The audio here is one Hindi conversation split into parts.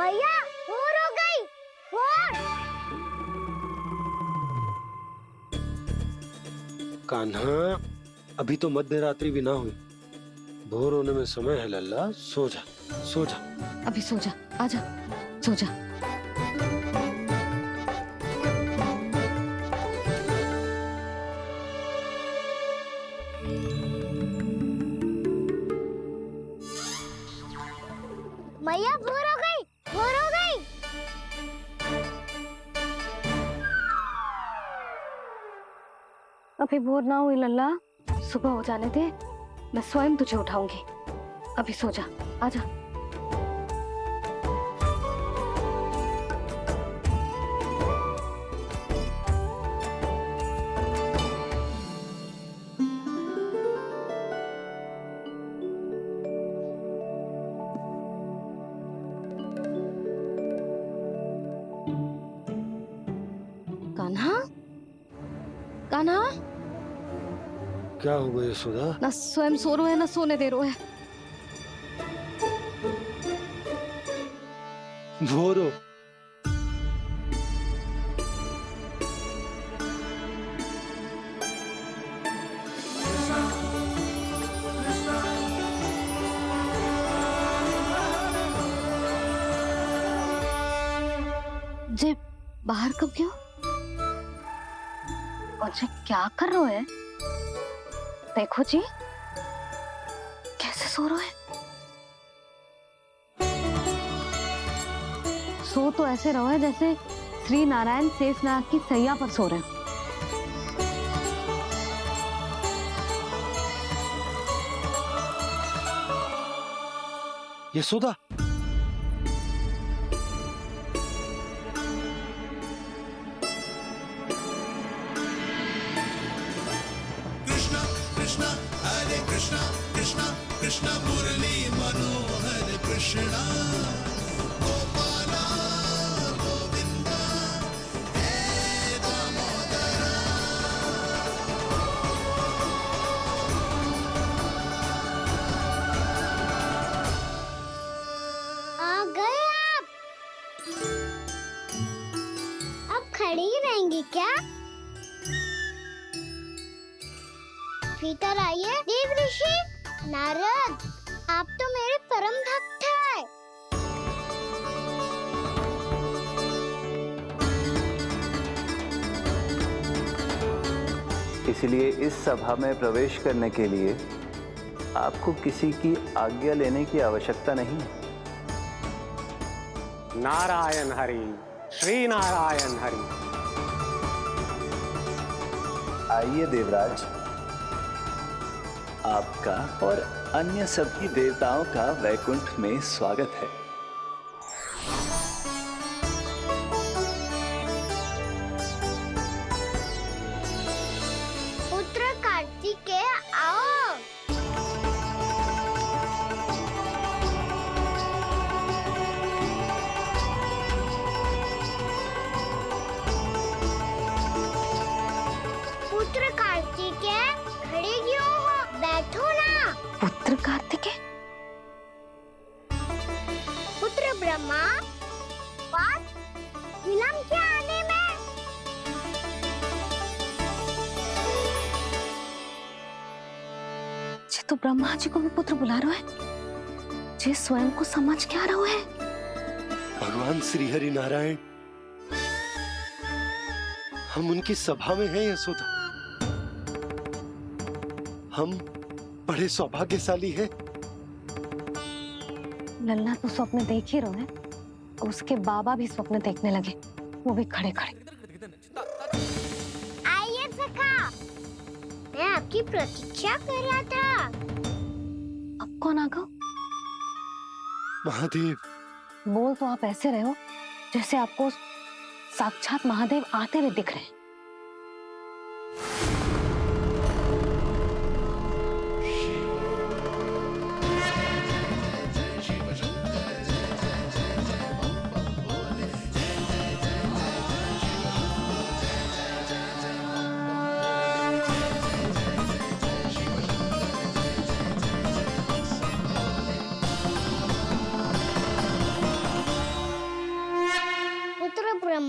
मैया भोर हो गई। भोर। कान्हा, अभी तो मध्य रात्रि भी ना हुई। भोर होने में समय है लल्ला, सो जा सो जा। अभी सो जा, आजा सो जा। मैया भोर हो गई, भोर हो गई। अभी भोर ना हुई लल्ला, सुबह हो जाने दे, मैं स्वयं तुझे उठाऊंगी। अभी सो जा, आजा। कान्हा, कान्हा, क्या हो गया यशोदा? ना स्वयं सो रहे है ना सोने दे रहे है। भोर हो। जे बाहर कब क्यों? और जे क्या कर रहे है? देखो जी, कैसे सो रहे हैं। सो तो ऐसे रहो है जैसे श्री नारायण शेषनाग की सैया पर सो रहे हैं। यशोदा, कृष्णा कृष्णा हरे कृष्णा कृष्णा कृष्णा मुरली मनोहर कृष्णा गोपाला गोविंदा हे दामोदरा। आ गए आप। अब खड़ी ही रहेंगी क्या? भीतर आइए। देव ऋषि नारद, आप तो मेरे परम भक्त हैं। इसलिए इस सभा में प्रवेश करने के लिए आपको किसी की आज्ञा लेने की आवश्यकता नहीं है। नारायण हरि, श्री नारायण हरि। आइए देवराज, आपका और अन्य सभी देवताओं का वैकुंठ में स्वागत है। पुत्र कार्तिकेय आओ। पुत्र कार्तिकेय खड़े क्यों हो? बैठो ना। पुत्र कार्तिकेय, पुत्र ब्रह्मा, बात विलंब क्या आने में? जे तो ब्रह्मा जी को भी पुत्र बुला रहे है, जे स्वयं को समझ क्या रहे है। भगवान श्री हरि नारायण, हम उनकी सभा में हैं यशोदा। हम बड़े सौभाग्यशाली हैं। लल्ला तो स्वप्न देख ही रहे हैं, उसके बाबा भी स्वप्न देखने लगे, वो भी खड़े खड़े। आइए सखा, मैं आपकी प्रतीक्षा कर रहा था। अब कौन आ गया? महादेव। बोल तो आप ऐसे रहे हो जैसे आपको साक्षात महादेव आते हुए दिख रहे हैं।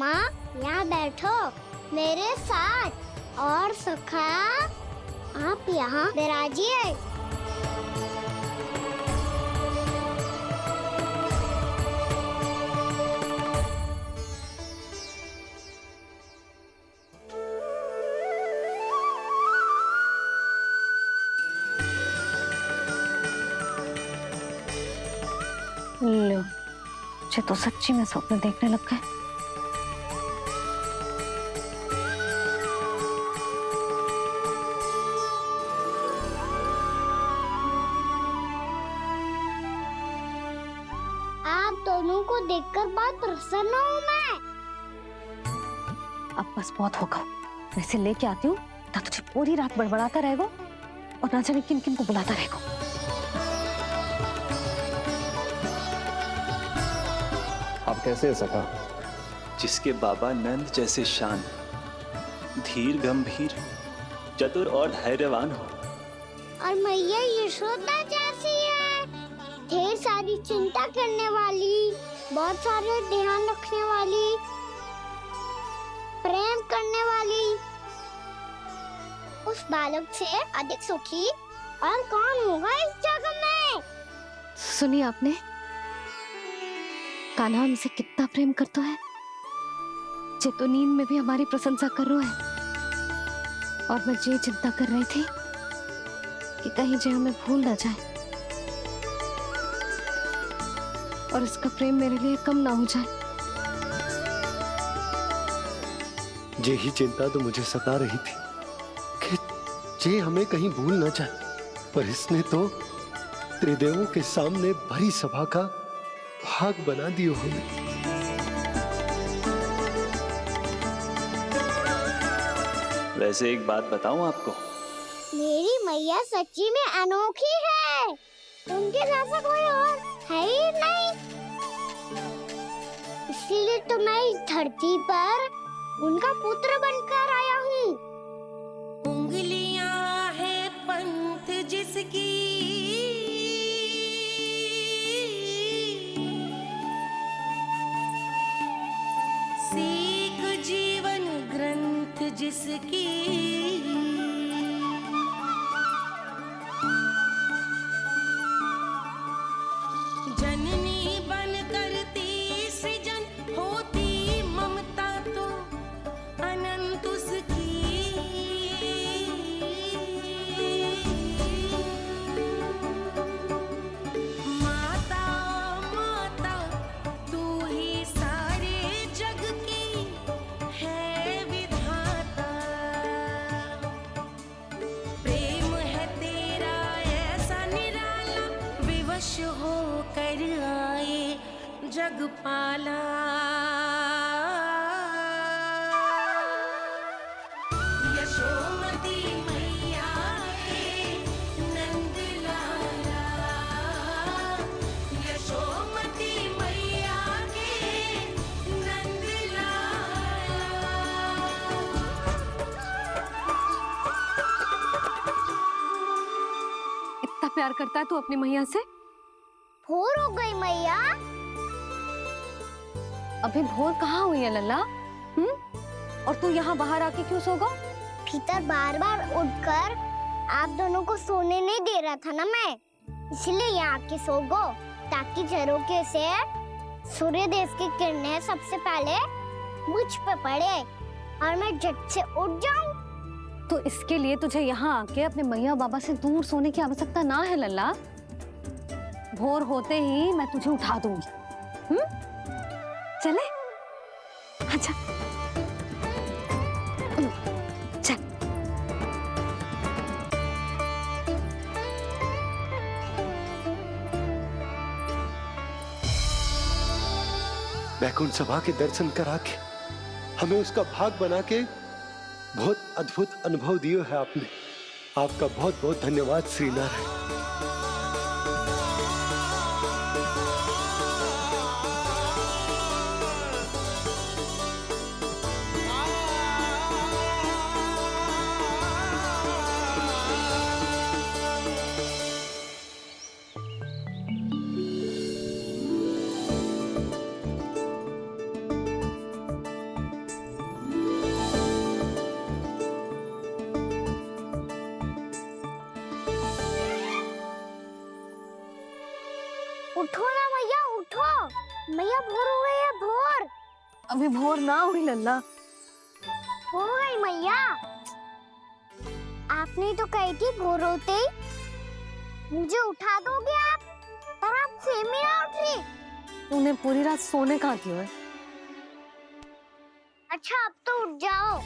मामा यहाँ बैठो मेरे साथ। और सखा आप यहाँ विराजिए। लो, मुझे तो सच्ची में स्वप्न देखने लग गए। आप दोनों को देखकर बहुत प्रसन्न हूँ मैं। अब बस बहुत होगा, मैं इसे लेके आती हूँ ना, तुझे पूरी रात बड़बड़ाता रहेगा और ना जाने किन किन को बुलाता रहेगा। आप कैसे है सखा? जिसके बाबा नंद जैसे शांत, धीर गंभीर, चतुर और धैर्यवान हो। और मैया यशोदा जैसी है, ढेर सारी चिंता करने वाली, बहुत सारे ध्यान रखने वाली, प्रेम करने वाली। उस बालक से अधिक सुखी और कौन होगा इस जगत में? सुनिए आपने, कान्हा हमसे कितना प्रेम करता है, जे तो नींद में भी हमारी प्रशंसा कर रहा है। और मैं ये चिंता कर रही थी कि कहीं जे हमें भूल ना जाए और इसका प्रेम मेरे लिए कम ना हो जाए। यही चिंता तो मुझे सता रही थी कि जे हमें कहीं भूल ना जाए, पर इसने तो त्रिदेवों के सामने भरी सभा का भाग बना दियो हमें। वैसे एक बात बताऊं आपको, मेरी मैया सच्ची में अनोखी है, उनके जैसा कोई और है ही नहीं। इसीलिए तो मैं इस धरती पर उनका पुत्र बनकर आया हूँ। उंगलियां है पंथ जिसकी, सीख जीवन ग्रंथ जिसकी, जननी बन करती सृजन होती ममता तो अनंत उसकी। माता माता तू ही सारे जग की है विधाता, प्रेम है तेरा ऐसा निराला, विवश हो कर आए जग पाला। यशोमती मैया के नंद लाला, यशोमती मैया के नंद लाला। इतना प्यार करता है तू अपनी मैया से? भोर हो गई मैया। अभी भोर कहाँ हुई है लल्ला? और तू यहाँ बाहर आके क्यों सो गया? भीतर बार बार उठकर आप दोनों को सोने नहीं दे रहा था ना मैं, इसलिए यहाँ आके सो गो, ताकि झरोखे से सूर्य देव की किरणें सबसे पहले मुझ पे पड़े और मैं झट से उठ जाऊं। तो इसके लिए तुझे यहाँ आके अपने मैया बाबा से दूर सोने की आवश्यकता ना है लल्ला। भोर होते ही मैं तुझे उठा दूंगी। चले? अच्छा चल। वैकुंठ सभा के दर्शन करा के हमें उसका भाग बना के बहुत अद्भुत अनुभव दियो है आपने। आपका बहुत बहुत धन्यवाद श्री नारायण। उठो ना मैया, उठो। मैया भोर हो गई है, भोर अभी भोर ना हुई लल्ला। हो गई मैया। आपने तो कही थी भोर होते ही मुझे उठा दोगे आप, पर आप सेम ही ना उठी। तूने पूरी रात सोने कहाँ दिया है? अच्छा अब तो उठ जाओ,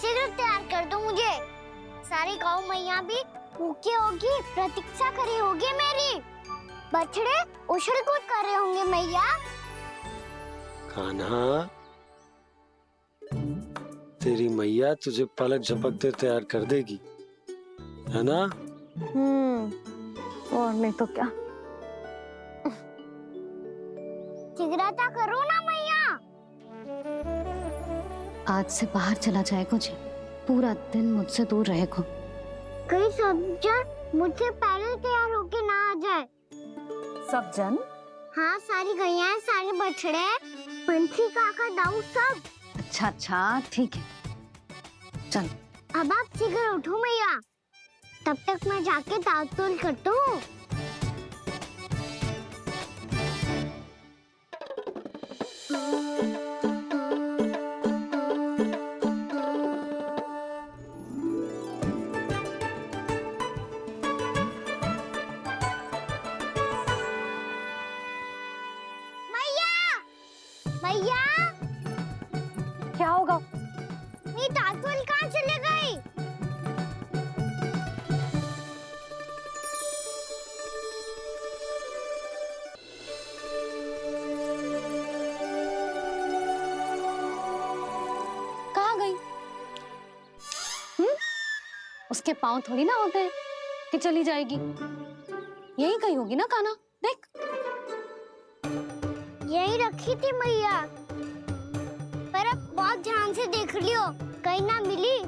शीघ्र तैयार कर दो मुझे। सारी गाँव मैया भी भूखी होगी, प्रतीक्षा करी होगी मेरी। बछड़े उछल कूद कर रहे होंगे मैया। कान्हा, तेरी मैया तुझे पलक झपकते तैयार कर देगी, है ना? और नहीं तो क्या। शीघ्रता करो ना मैया। आज से बाहर चला जाएगा जी, पूरा दिन मुझसे दूर रहेगा। कहीं सब्जन मुझसे पहले तैयार होके ना आ जाए। सब जन? हाँ, सारी गैया, सारे बछड़े, पंछी, काका, दाऊ सब। अच्छा अच्छा ठीक है, चल। अब आप शीघ्र उठो मैया, तब तक मैं जाके ताल-तोल करता हूँ। मैया, मैया, क्या होगा? मेरी ताल-तोल कहाँ चले गई? कहाँ गई? उसके पाँव थोड़ी ना होते हैं कि चली जाएगी। यही कहीं होगी ना कान्हा, देख। यही रखी थी मैया, पर अब बहुत ध्यान से देख लियो, कहीं ना मिली।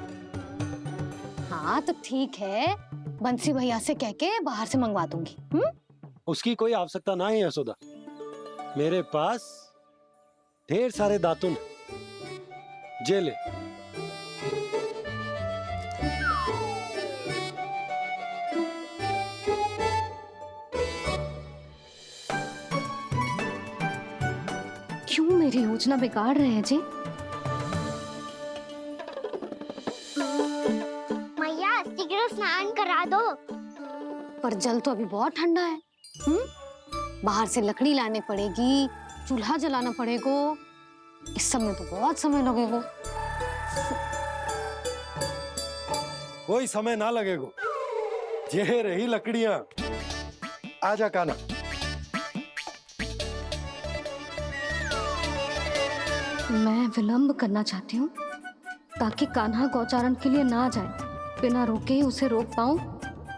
हाँ तो ठीक है, बंसी भैया से कह के बाहर से मंगवा दूंगी। उसकी कोई आवश्यकता ना है यशोदा, मेरे पास ढेर सारे दातुन हैं। जे ले। क्यों मेरी योजना बिगाड़ रहे हैं जी? मैया शीघ्र स्नान करा दो। पर जल तो अभी बहुत ठंडा है। बाहर से लकड़ी लानी पड़ेगी, चूल्हा जलाना पड़ेगा। इस सब में तो बहुत समय लगेगा। कोई समय ना लगेगा, ये रही लकड़ियां। आजा कान्हा। मैं विलंब करना चाहती हूँ ताकि कान्हा गौचारण के लिए ना जाए। बिना रोके ही उसे रोक पाऊं,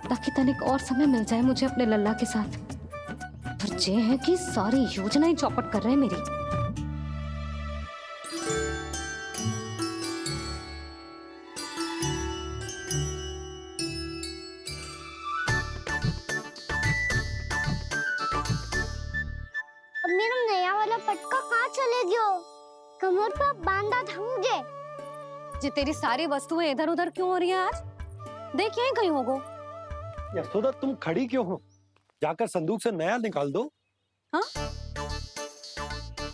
ताकि तनिक और समय मिल जाए मुझे अपने लल्ला के साथ। पर ये है कि सारी योजना ही चौपट कर रहे हैं मेरी। अब मेरा नया वाला पटका कहाँ चले गयो? कमर पर बांधा था मुझे। ये तेरी सारी वस्तुएं इधर उधर क्यों हो रही हैं आज? देख यहीं कहीं होगो। यशोदा तुम खड़ी क्यों हो? जाकर संदूक से नया निकाल दो। हाँ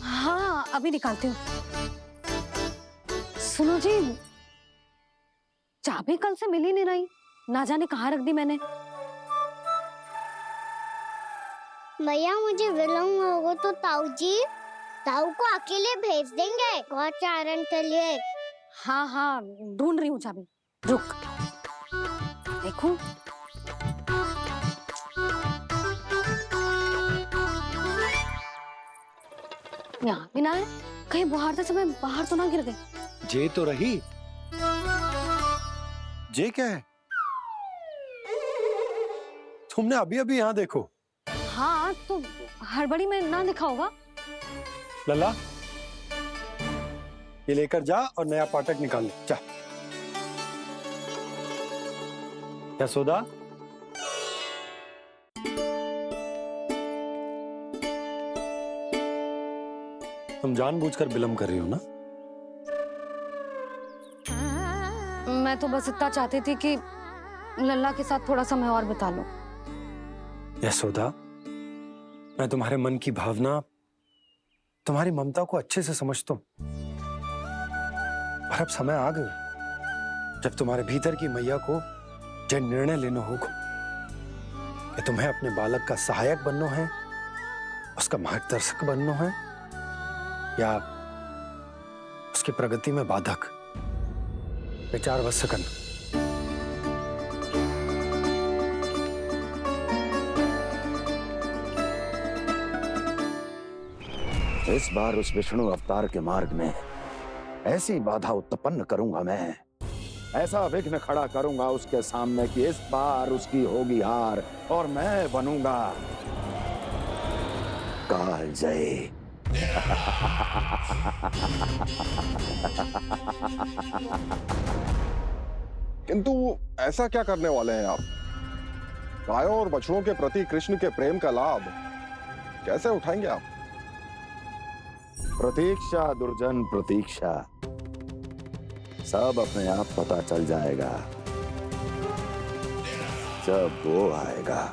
हाँ अभी निकालती हूँ। सुनो जी, चाबी कल से मिल ही नहीं रही, ना जाने कहाँ रख दी मैंने। मैया मुझे विलम्ब होगा तो ताऊ को अकेले भेज देंगे गौचारण के लिए। हाँ हाँ ढूंढ रही हूँ चाबी, रुक। देखो यहाँ भी ना है, कहीं बुहारते समय बाहर तो ना गिर गए। जे तो रही। जे क्या है? तुमने अभी अभी यहाँ देखो। हाँ तो हड़बड़ी में ना लिखा होगा। लल्ला, ये लेकर जा और नया पाठक निकाल ले जा। यशोदा, तुम जानबूझकर विलंब कर रही हो ना? मैं तो बस इतना चाहती थी कि लल्ला के साथ थोड़ा समय और बिता लूं। यशोदा, मैं तुम्हारे मन की भावना, तुम्हारी ममता को अच्छे से समझता हूं। पर अब समय आ गया जब तुम्हारे भीतर की मैया को यह निर्णय लेना होगा कि तुम्हें अपने बालक का सहायक बनना है, उसका मार्गदर्शक बनना है, या उसकी प्रगति में बाधक। विचार अवश्य करना। इस बार उस विष्णु अवतार के मार्ग में ऐसी बाधा उत्पन्न करूंगा मैं, ऐसा विघ्न खड़ा करूंगा उसके सामने कि इस बार उसकी होगी हार और मैं बनूंगा कालजयी। किंतु ऐसा क्या करने वाले हैं आप? गायों और बछड़ों के प्रति कृष्ण के प्रेम का लाभ कैसे उठाएंगे आप? प्रतीक्षा दुर्जन प्रतीक्षा, सब अपने आप पता चल जाएगा जब वो आएगा।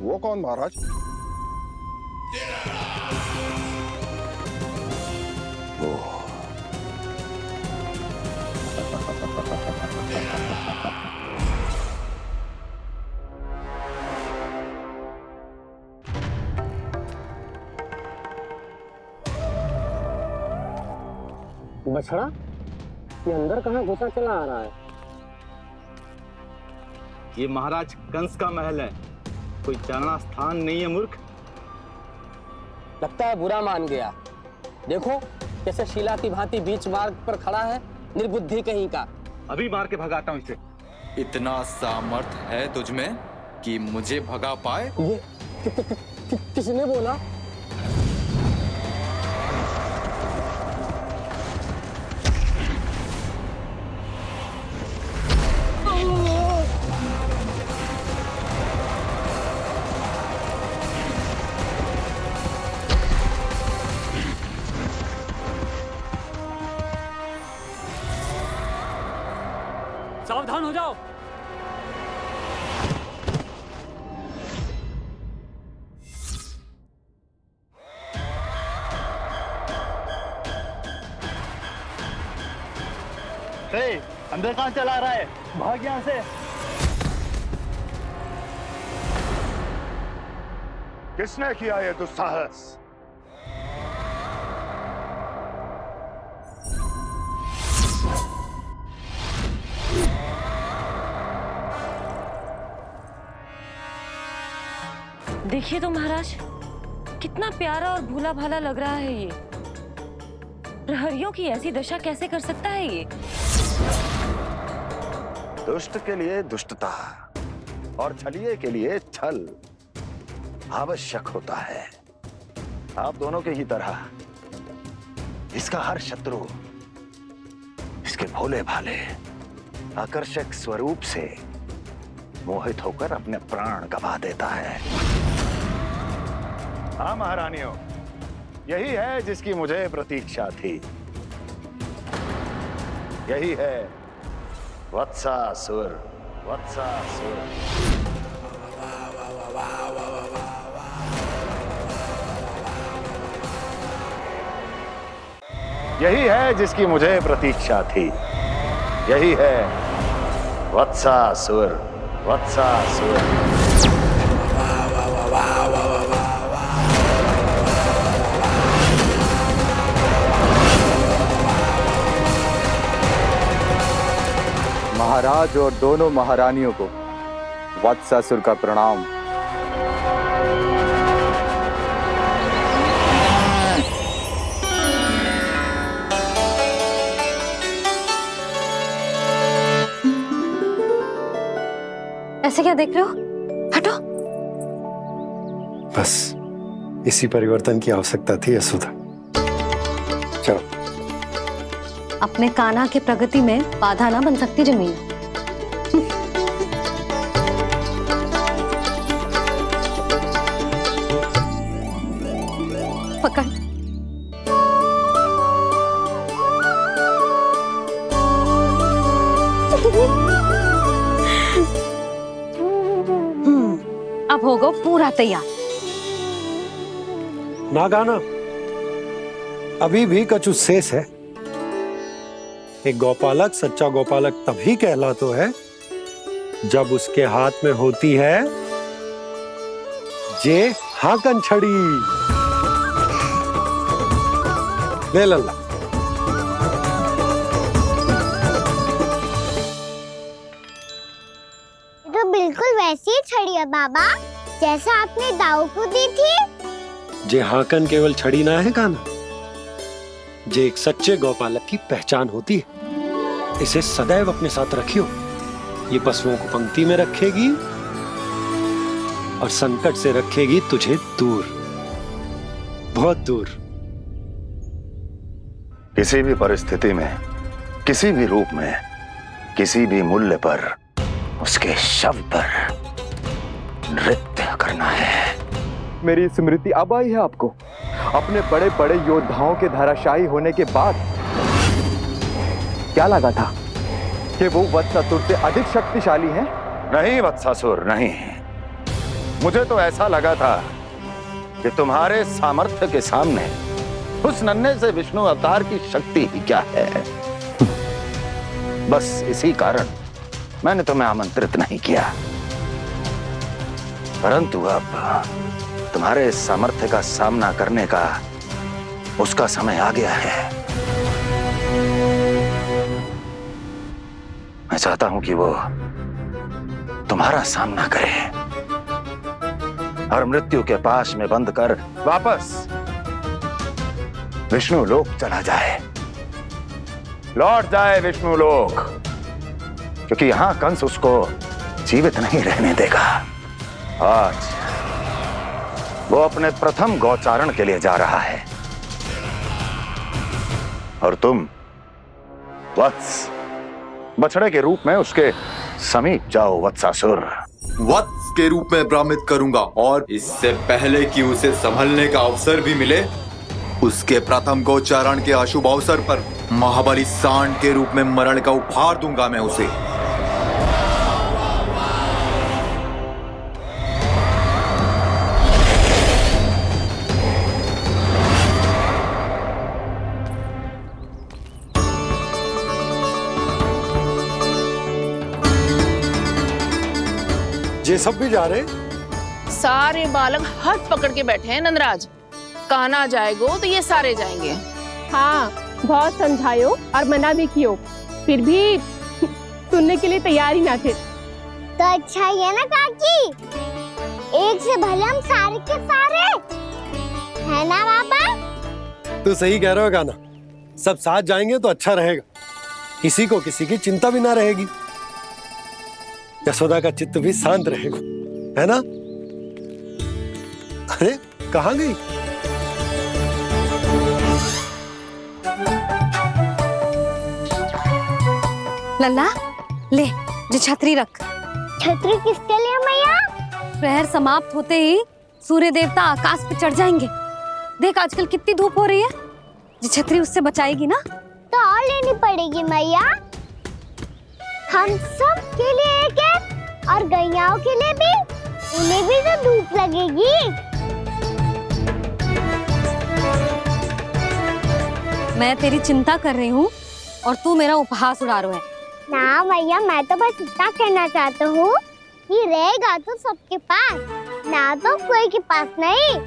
वो कौन महाराज? वो बछड़ा, ये अंदर कहाँ घुसा चला आ रहा है? ये महाराज कंस का महल है, कोई चलना स्थान नहीं है मूर्ख। लगता है बुरा मान गया। देखो कैसे शीला की भांति बीच मार्ग पर खड़ा है, निर्बुद्धि कहीं का। अभी मार के भगाता हूँ इसे। इतना सामर्थ है तुझमें कि मुझे भगा पाए? ये किसने बोला? सावधान हो जाओ। अंदर कहाँ चला रहा है? भाग यहाँ से। किसने किया ये दुस्साहस? देखिए तो महाराज, कितना प्यारा और भोला भाला लग रहा है ये। प्रहरियों की ऐसी दशा कैसे कर सकता है ये? दुष्ट के लिए दुष्टता और छलिए के लिए छल आवश्यक होता है। आप दोनों के ही तरह इसका हर शत्रु इसके भोले भाले आकर्षक स्वरूप से मोहित होकर अपने प्राण गंवा देता है। हाँ महारानियों, यही है जिसकी मुझे प्रतीक्षा थी। यही है वत्सासुर। वत्सासुर यही है जिसकी मुझे प्रतीक्षा थी। यही है वत्सासुर। वत्सासुर महाराज और दोनों महारानियों को वत्सासुर का प्रणाम। ऐसे क्या देख रहे हो? हटो। बस इसी परिवर्तन की आवश्यकता थी यशोदा। चलो। अपने कान्हा के प्रगति में बाधा ना बन सकती जमीन। पकड़। हो गो पूरा तैयार। ना गाना, अभी भी कछु शेष है। एक गौपालक सच्चा गौपालक तभी कहलाता है जब उसके हाथ में होती है जे हाकन छड़ी। ले लल्ला। तो बिल्कुल वैसी ही छड़ी है बाबा जैसा आपने दाऊ को दी थी। जे हाकन केवल छड़ी ना है गाना, जे एक सच्चे गौपालक की पहचान होती है। इसे सदैव अपने साथ रखियो। ये पशुओं को पंक्ति में रखेगी और संकट से रखेगी तुझे दूर, बहुत दूर। किसी भी परिस्थिति में, किसी भी रूप में, किसी भी मूल्य पर उसके शव पर नृत्य करना है। मेरी स्मृति अब आई है आपको? अपने बड़े बड़े योद्धाओं के धराशायी होने के बाद क्या लगा था कि वो वत्सासुर से अधिक शक्तिशाली हैं? नहीं वत्सासुर, नहीं। मुझे तो ऐसा लगा था कि तुम्हारे सामर्थ्य के सामने उस नन्हे से विष्णु अवतार की शक्ति ही क्या है। बस इसी कारण मैंने तुम्हें आमंत्रित नहीं किया। परंतु अब तुम्हारे सामर्थ्य का सामना करने का उसका समय आ गया है। मैं चाहता हूं कि वो तुम्हारा सामना करे और मृत्यु के पास में बंद कर वापस विष्णु लोक चला जाए, लौट जाए विष्णु लोक, क्योंकि यहां कंस उसको जीवित नहीं रहने देगा। आज वो अपने प्रथम गौचारण के लिए जा रहा है और तुम वत्स बछड़े के रूप में उसके समीप जाओ वत्सासुर। वत्स के रूप में भ्रमित करूंगा और इससे पहले कि उसे संभलने का अवसर भी मिले, उसके प्रथम गोचारण के अशुभ अवसर पर महाबली सांड के रूप में मरण का उपहार दूंगा मैं उसे। ये सब भी जा रहे? सारे बालक हाथ पकड़ के बैठे हैं नंदराज। कान्हा जाएगो तो ये सारे जाएंगे। हाँ, बहुत समझायो और मना भी कियो, फिर भी सुनने के लिए तैयार ही ना थे। तो अच्छा ही है ना काकी, एक से भले हम सारे के सारे, है ना बाबा? तू सही कह रहा हो गाना, सब साथ जाएंगे तो अच्छा रहेगा, किसी को किसी की चिंता भी ना रहेगी, यशोदा का चित्त भी शांत रहेगा, है ना? अरे कहाँ गई? लल्ला ले, जो छतरी रख। छतरी किसके लिए मैया? प्रहर समाप्त होते ही सूर्य देवता आकाश पे चढ़ जाएंगे। देख आजकल कितनी धूप हो रही है, जो छतरी उससे बचाएगी ना। तो और लेनी पड़ेगी मैया, हम सब के लिए एक एक और गैयाओं के लिए भी, उन्हें भी तो धूप लगेगी। मैं तेरी चिंता कर रही हूँ और तू मेरा उपहास उड़ा रहा है। ना भैया, मैं तो बस इतना कहना चाहता हूँ कि रहेगा तो सबके पास, ना तो कोई के पास नहीं।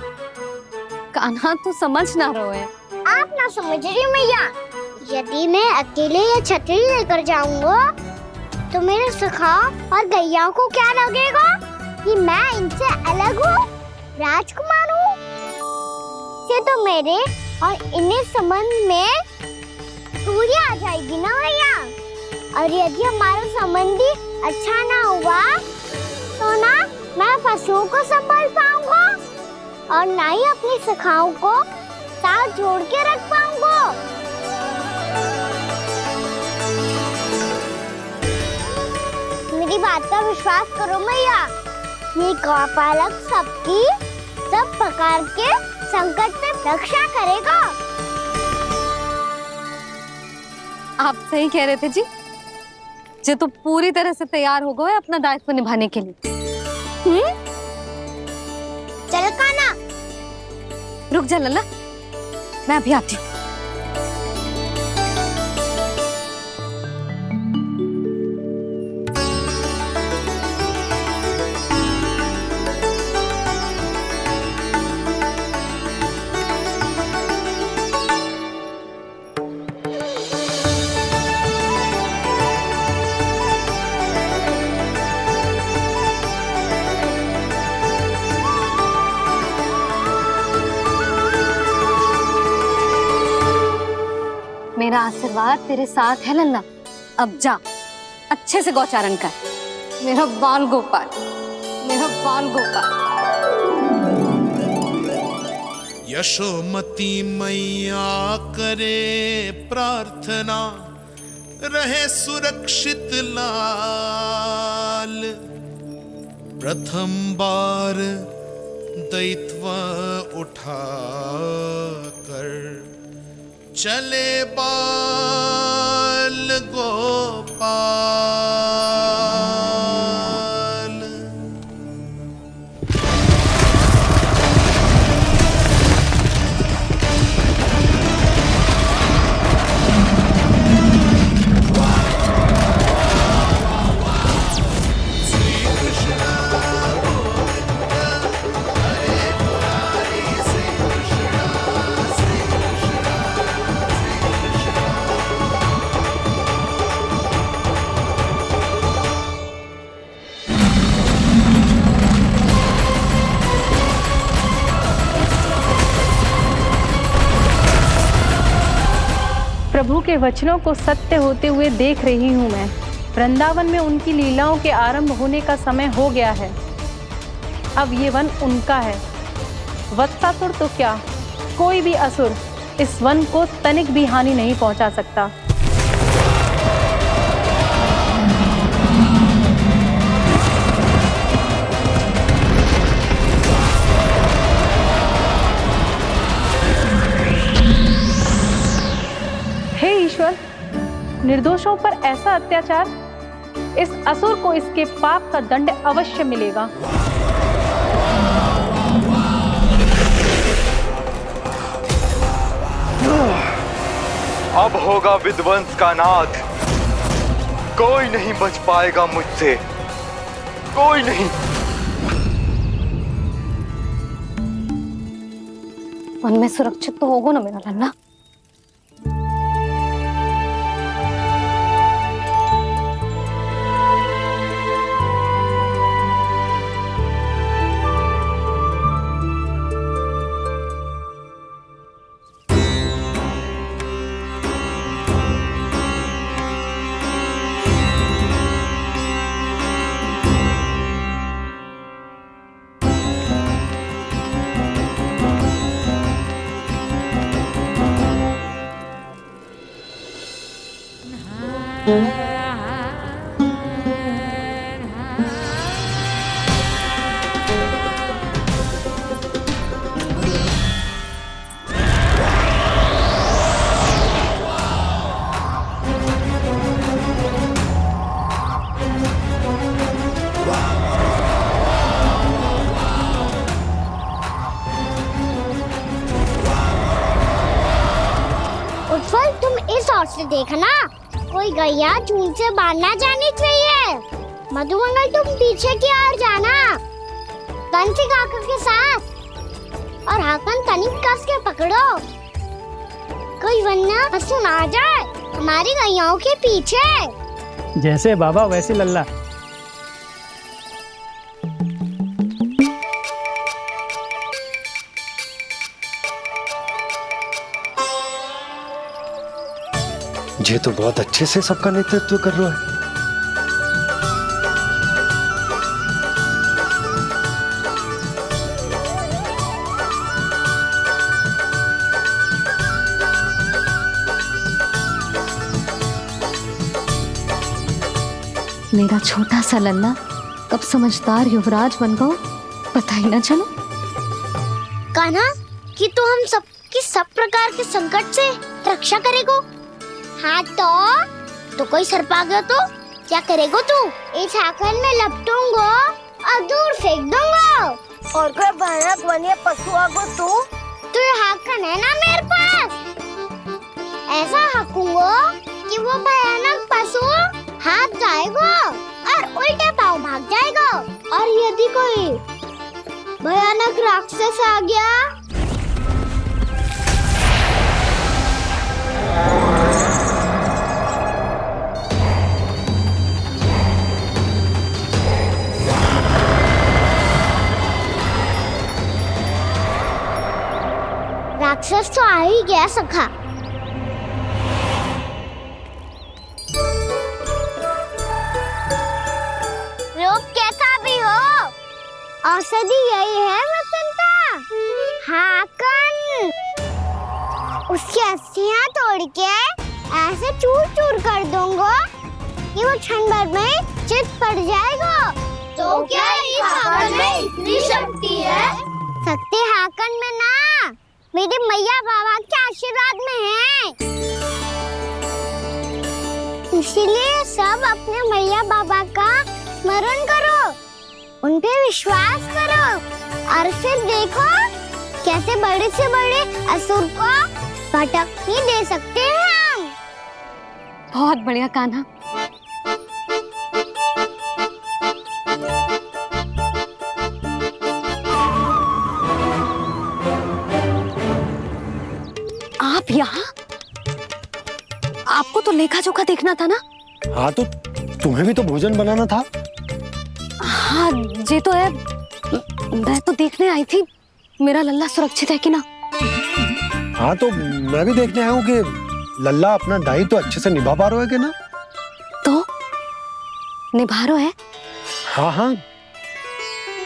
कान्हा तू समझ ना रहो है। आप ना समझ रही मैया, यदि मैं अकेले ये छतरी लेकर जाऊंगा तो मेरे सखा और गैयाओं को क्या लगेगा कि मैं इनसे अलग हूँ, राजकुमार हूँ। से तो मेरे और इन्हें संबंध में दूरी आ जाएगी ना भैया। और यदि हमारा संबंधी अच्छा ना हुआ तो ना मैं पशुओं को संभाल पाऊंगा और ना ही अपनी सखाओं को साथ जोड़ के रख पाऊंगा। मेरी बात का विश्वास करो मैया, ये गौपालक सबकी सब प्रकार के संकट से रक्षा करेगा। आप सही कह रहे थे जी, जो तो पूरी तरह से तैयार हो गए अपना दायित्व निभाने के लिए। रुक जा लल्ला, मैं अभी आती हूँ। मेरा आशीर्वाद तेरे साथ है लल्ला। अब जा, अच्छे से गौचारण कर। मेरा बाल गोपाल, मेरा बाल गोपाल। यशोमती मैया करे प्रार्थना, रहे सुरक्षित लाल। प्रथम बार दैत्व उठा कर चले बाल गोपाल। प्रभु के वचनों को सत्य होते हुए देख रही हूँ मैं। वृंदावन में उनकी लीलाओं के आरंभ होने का समय हो गया है। अब ये वन उनका है। वत्सासुर तो क्या, कोई भी असुर इस वन को तनिक भी हानि नहीं पहुंचा सकता। हे ईश्वर, निर्दोषों पर ऐसा अत्याचार, इस असुर को इसके पाप का दंड अवश्य मिलेगा। अब होगा विध्वंस का नाद। कोई नहीं बच पाएगा मुझसे, कोई नहीं। वन में सुरक्षित तो होगा ना मेरा लल्ला? उत्पल, तुम इस ओर से देखना, कोई गैया चून से बाहर ना जानी चाहिए। मधुमंगल, तुम पीछे की ओर जाना, कंसी काका के साथ, और हाकन तनिक कस के पकड़ो, कोई वरना असुर आ जाए हमारी गैयाओं के पीछे। जैसे बाबा वैसे लल्ला। ये तो बहुत अच्छे से सबका नेतृत्व कर रहा है। मेरा छोटा सा लल्ला कब समझदार युवराज बन गो, पता ही ना चलो। कान्हा, कि तू हम सबकी सब प्रकार के संकट से रक्षा करेगो। हाँ तो कोई सर्प आ गया तो क्या करेगो तू? इस हाकन में लपटूंगा और दूर फेंक दूंगा। और कोई भयानक वन्य पशु आ गो तो तो ये हाकन है ना मेरे पास। ऐसा हकूंगा कि वो भयानक पशु हाथ जाएगा और उल्टे पाँव भाग जाएगा। और यदि कोई भयानक राक्षस आ गया राक्षस तो आ ही गया सखा। रूप कैसा भी हो औषधि यही है वसंता। हाकन उसकी अस्थियां तोड़ के ऐसे चूर चूर कर दूंगा कि वो क्षण भर में चित पड़ जाएगा। तो क्या इस हाकन में इतनी शक्ति है? शक्ति हाकन में ना मेरे मैया बाबा के आशीर्वाद में है। इसीलिए सब अपने मैया बाबा का स्मरण करो, उन पे विश्वास करो और फिर देखो कैसे बड़े से बड़े असुर को भटक ही दे सकते हैं हम। बहुत बढ़िया कान्हा। आप यहाँ? आपको तो लेखा जोखा देखना था ना? हाँ तो तुम्हें भी तो भोजन बनाना था। हाँ ये तो है। मैं तो देखने आई थी मेरा लल्ला सुरक्षित है कि ना। हाँ तो मैं भी देखने आया हूँ कि लल्ला अपना दायित्व तो अच्छे से निभा पा रहा है कि ना। तो निभा रहा है? हाँ हाँ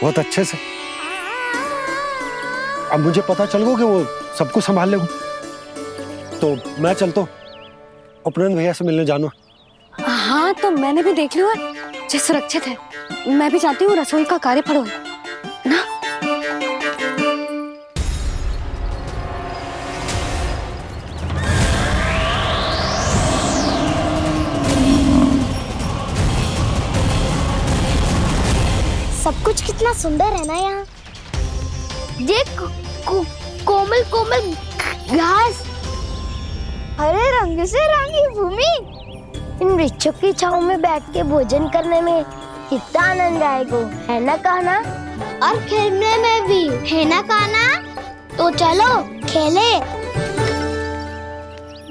बहुत अच्छे से। अब मुझे पता चल गया कि वो सब कुछ संभाल लेगा। तो मैं चलता हूँ, उपनंद भैया से मिलने जाना। हाँ तो मैंने भी देख लिया जो सुरक्षित है। मैं भी चाहती हूँ रसोई का कार्य पड़ो ना। सब कुछ कितना सुंदर है ना यहाँ। देख कोमल कोमल घास, हरे रंग से रंगी भूमि। इन वृक्षों की छांव में बैठ के भोजन करने में कितना आनंद आएगा, है ना कान्हा? और खेलने में भी, है ना कान्हा? तो चलो खेले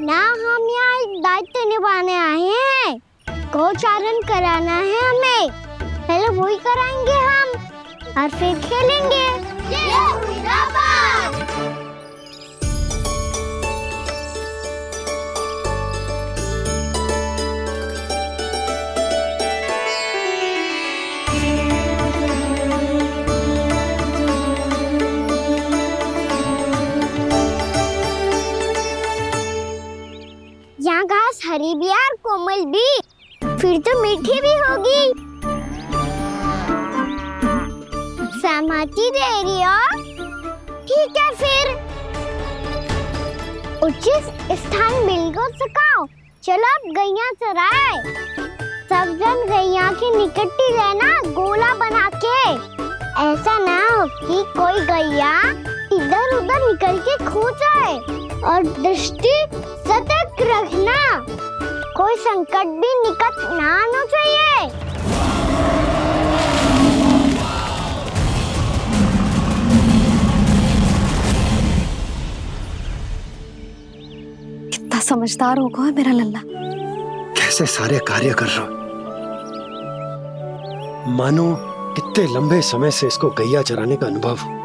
ना। हम यहाँ एक दायित्व निभाने आए हैं, गोचारण कराना है हमें। पहले वही कराएंगे हम और फिर खेलेंगे। यहाँ घास हरी भी और कोमल भी, फिर तो मीठी भी होगी। सहमति दे रही हो? ठीक है फिर उचित स्थान बिल्कुल सुखाओ। चलो अब गैया चराए। सब जन गैया के निकट ही रहना, गोला बना के। ऐसा ना हो कि कोई गैया इधर उधर निकल के खो जाए। और दृष्टि सतर्क रखना, कोई संकट भी निकट ना आना चाहिए। कितना समझदार होगा है मेरा लल्ला। कैसे सारे कार्य कर रहा, मानो कितने लंबे समय से इसको गैया चराने का अनुभव हो।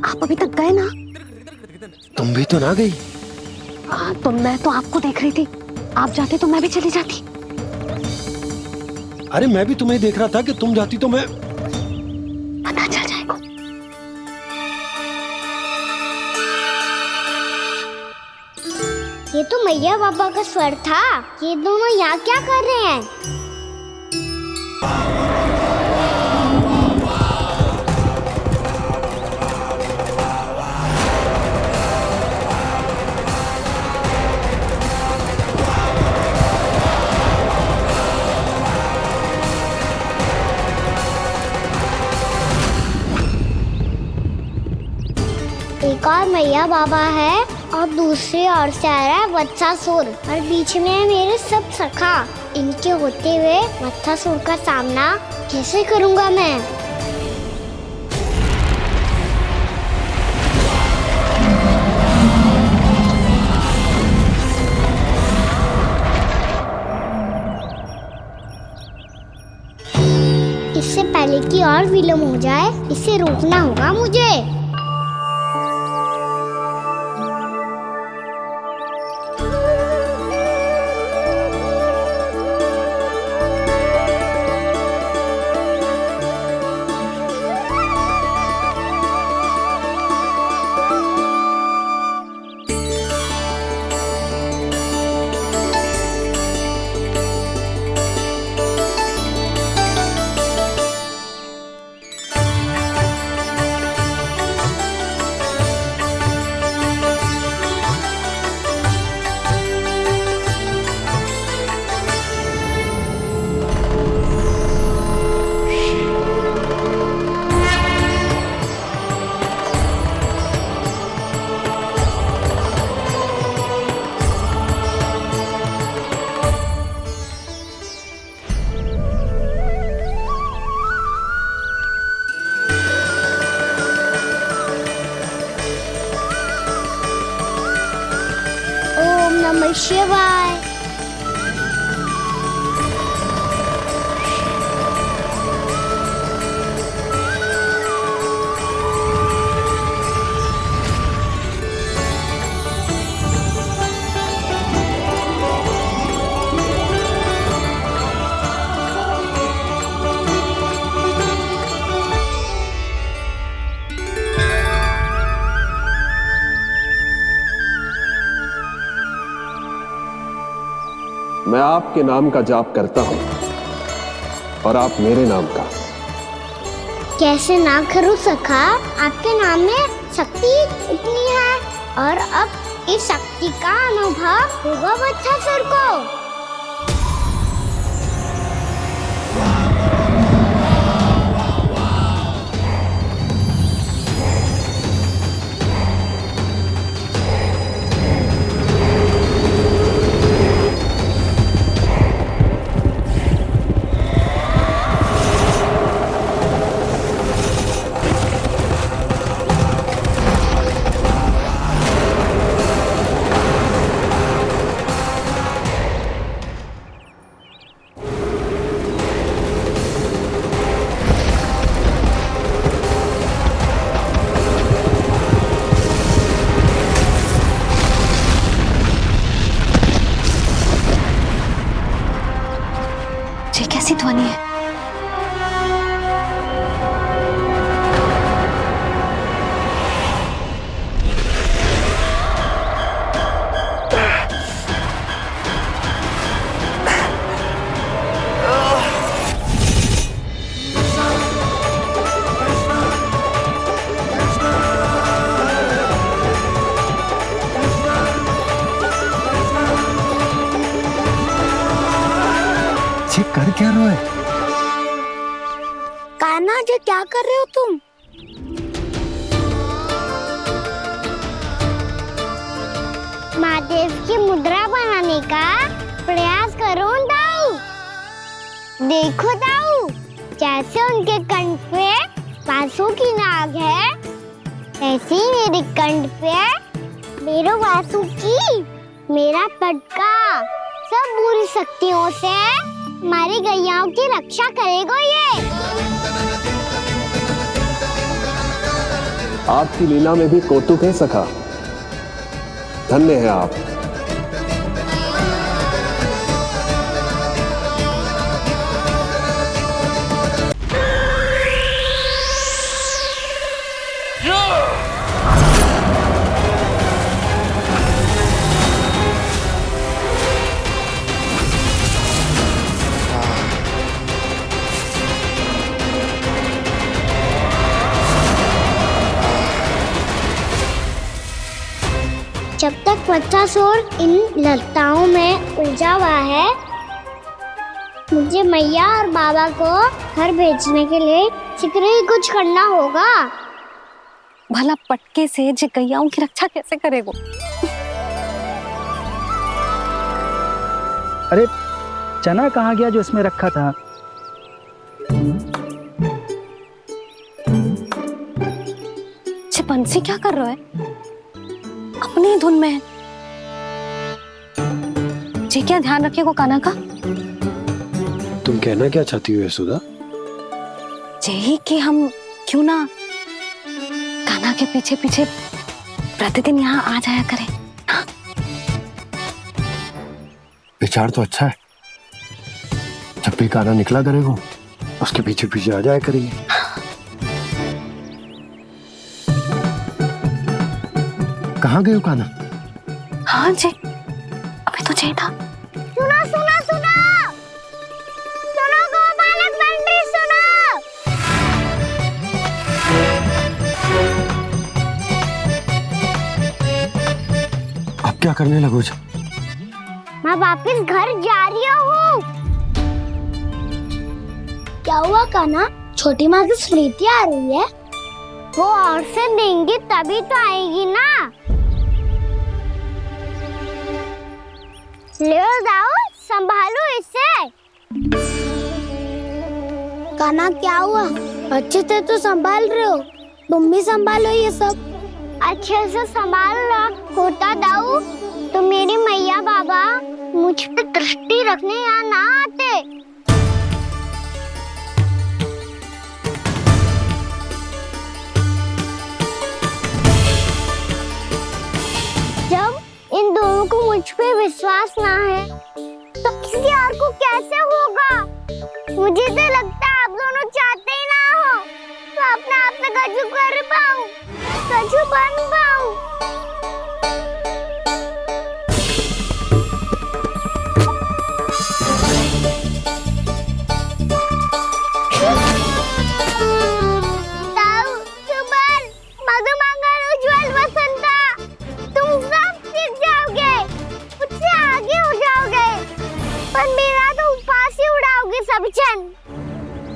आप अभी तक गए ना? तुम भी तो ना गई। तो मैं तो आपको देख रही थी, आप जाते तो मैं भी चली जाती। अरे मैं भी तुम्हें देख रहा था कि तुम जाती तो मैं। पता चल जाएगा। ये तो मैया बाबा का स्वर था। ये दोनों यहाँ क्या कर रहे हैं? ओर मैया बाबा है और दूसरी ओर से आ रहा है वत्सासुर और बीच में है मेरे सब सखा। इनके होते हुए वत्सासुर का सामना कैसे करूंगा मैं? इससे पहले कि और विलम्ब हो जाए, इसे रोकना होगा मुझे। ओम नमः शिवाय। मैं आपके नाम का जाप करता हूं और आप मेरे नाम का। कैसे ना करूं सखा, आपके नाम में शक्ति इतनी है और अब इस शक्ति का अनुभव होगा वत्सासुर को। ये कैसी ध्वनि है? ये कर क्या रहे हो? कान्हा जी क्या कर रहे हो तुम? महादेव की मुद्रा बनाने का प्रयास करो दाऊ। देखो दाऊ, जैसे उनके कंठ पे बांसुरी की नाग है, ऐसे ही मेरे कंठ पे मेरो वासुकी, मेरा पटका, सब बुरी शक्तियों से हमारी गैयाओं की रक्षा करेगा ये। आपकी लीला में भी कौतुक है सखा, धन्य है आप। जब तक वत्सासुर इन लताओं में उलझा हुआ है, मुझे मैया और बाबा को घर भेजने के लिए शीघ्र ही कुछ करना होगा। भला पटके से गैयाओं की रक्षा कैसे करेगो? अरे चना कहाँ गया जो इसमें रखा था? बंसी क्या कर रहा है? अपनी धुन में है। जी क्या ध्यान रखिएगा कान्हा का। तुम कहना क्या चाहती हो यशोदा? यही कि हम क्यों ना कान्हा के पीछे पीछे प्रतिदिन यहाँ आ जाया करें। हाँ? विचार तो अच्छा है। जब भी कान्हा निकला करेगा उसके पीछे पीछे आ जाया करेंगे। कहाँ गए हो कान्हा? हाँ जी, अभी तो चाहिए था। सुनो सुनो सुनो सुनो गोपालक बंटी सुनो। अब क्या करने लगो? मैं वापस घर जा रही हूँ। क्या हुआ कान्हा? छोटी माँ की स्मृति आ रही है। वो और से देंगी तभी तो आएगी ना। ले जाओ, संभालो इसे। कान्हा क्या हुआ? अच्छे से तो संभाल रहे हो, तुम भी संभालो ये सब। अच्छे से संभाल रहा होता दाऊ तो मेरी मैया बाबा मुझ पे दृष्टि रखने यहाँ ना आते। जब इन दोनों को मुझ पे विश्वास ना है तो किसी और को कैसे होगा? मुझे तो लगता है आप दोनों चाहते ही ना हो तो अपने आप से गजू कर पाऊं, गजू बन पाऊं।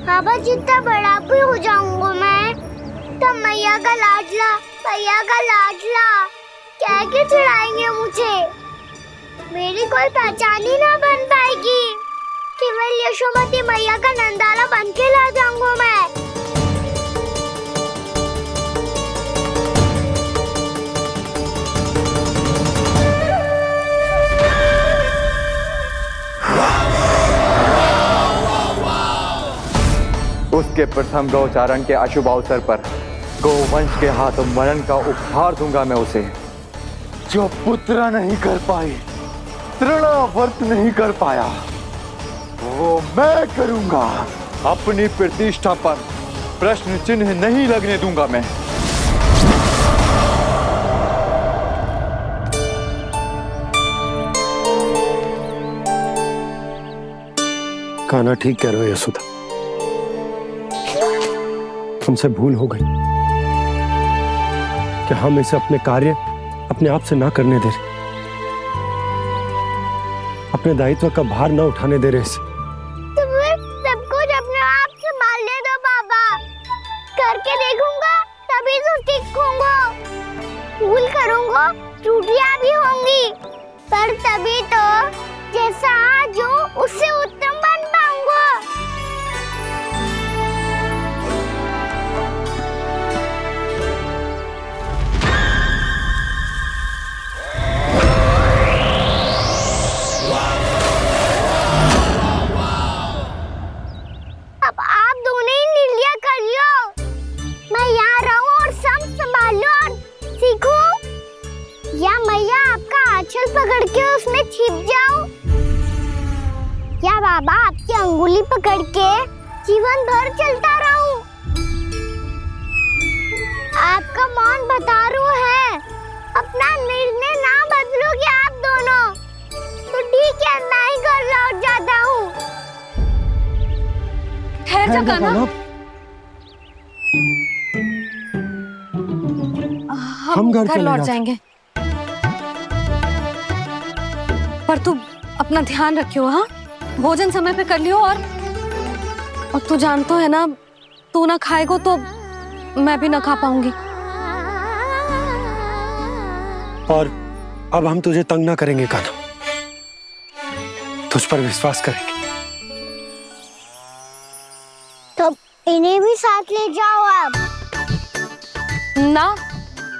बाबा जितना बड़ा भी हो जाऊंगा मैं तो मैया का लाडला, भैया का लाडला क्या क्या चढ़ाएंगे मुझे। मेरी कोई पहचान ही ना बन पाएगी। केवल यशोमती मैया का नंदाला बन के ला जाऊंगा मैं। उसके प्रथम गौचारण के अशुभ अवसर पर गोवंश के हाथों मरण का उपहार दूंगा मैं उसे। जो पुत्र नहीं कर पाई, तृणावर्त नहीं कर पाया, वो मैं करूंगा। अपनी प्रतिष्ठा पर प्रश्न चिन्ह नहीं लगने दूंगा मैं। कान्हा ठीक कह रहे हो यशोदा, हमसे भूल हो गई कि हम इसे अपने कार्य अपने आप से ना करने दे रहे, अपने दायित्व का भार ना उठाने दे रहे इसे। तो फिर सब कुछ अपने आप से संभालने दो बाबा, करके देखूंगा तभी तो सीखूंगा। भूल करूंगा, त्रुटियां भी होंगी, पर तभी तो जैसा आज हूँ उससे उत्तम बन पाऊंगा। अब आप दोनों ही निर्णय कर लो। मैं यहाँ रहूं और सब संभालूं और सीखूं, या मैया आपका आंचल पकड़ के उसमें छिप जाऊं, या बाबा आपकी अंगुली पकड़ के जीवन भर चलता रहूं। आपका मौन बतारू है, अपना निर्णय ना बदलोगे आप दोनों तो ठीक है, मैं ही घर लौट जाता हूँ। ठहर जा कान्हा, हम घर लौट जाएंगे, पर तू अपना ध्यान रखियो। हाँ, भोजन समय पे कर लियो। और तू जानतो है ना, तू ना खाएगो तो मैं भी ना खा पाऊंगी। और अब हम तुझे तंग ना करेंगे कान्हा, तुझ पर विश्वास करेंगे। तो इन्हें भी साथ ले जाओ अब। ना,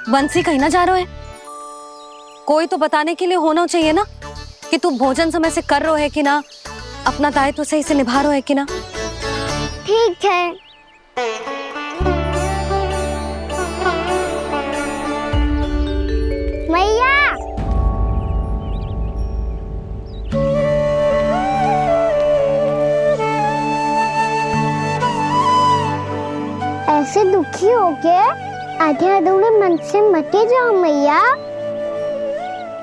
बंसी कहीं ना जा रहे है। कोई तो बताने के लिए होना चाहिए ना कि तू भोजन समय से कर रहा है कि ना, अपना दायित्व सही से निभा रहा है कि ना। ठीक है। मैया, ऐसे दुखी हो के आधे अधूरे मन से मत जाओ मैया,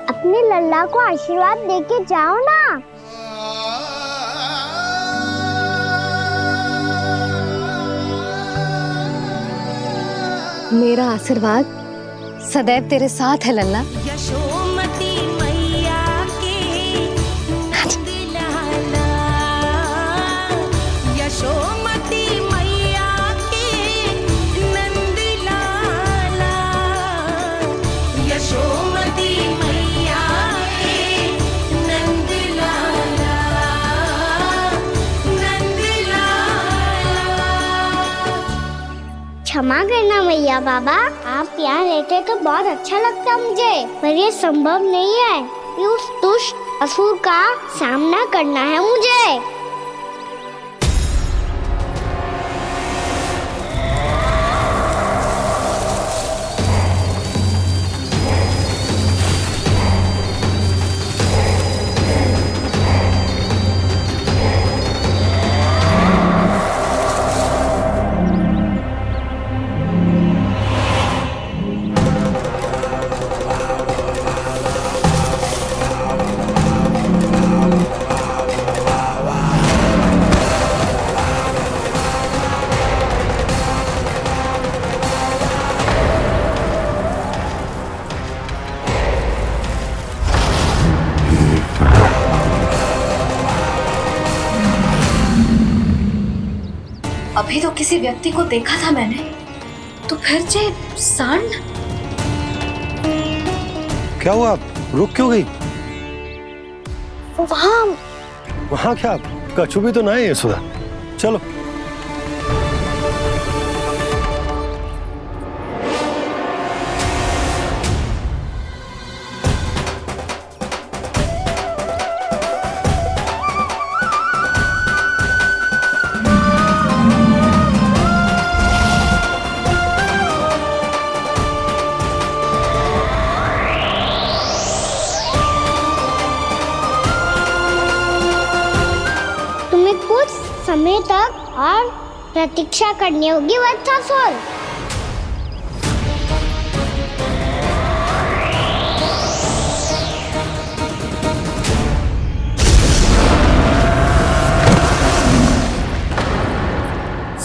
अपने लल्ला को आशीर्वाद देके जाओ ना। मेरा आशीर्वाद सदैव तेरे साथ है लल्ला। यशोमती मैया के नंद लाला, यशोमती मैया के नंद लाला, यशोमती मैया के नंद लाला, नंद लाला। क्षमा करना मैया बाबा, आप यहाँ रहते तो बहुत अच्छा लगता मुझे, पर ये संभव नहीं है। ये उस दुष्ट असुर का सामना करना है मुझे। अभी तो किसी व्यक्ति को देखा था मैंने, तो फिर जे सांड। क्या हुआ, रुक क्यों गई? वहाँ क्या, कछु भी तो ना है यशोदा। चलो। कुछ समय तक और प्रतीक्षा करनी होगी वत्सासुर।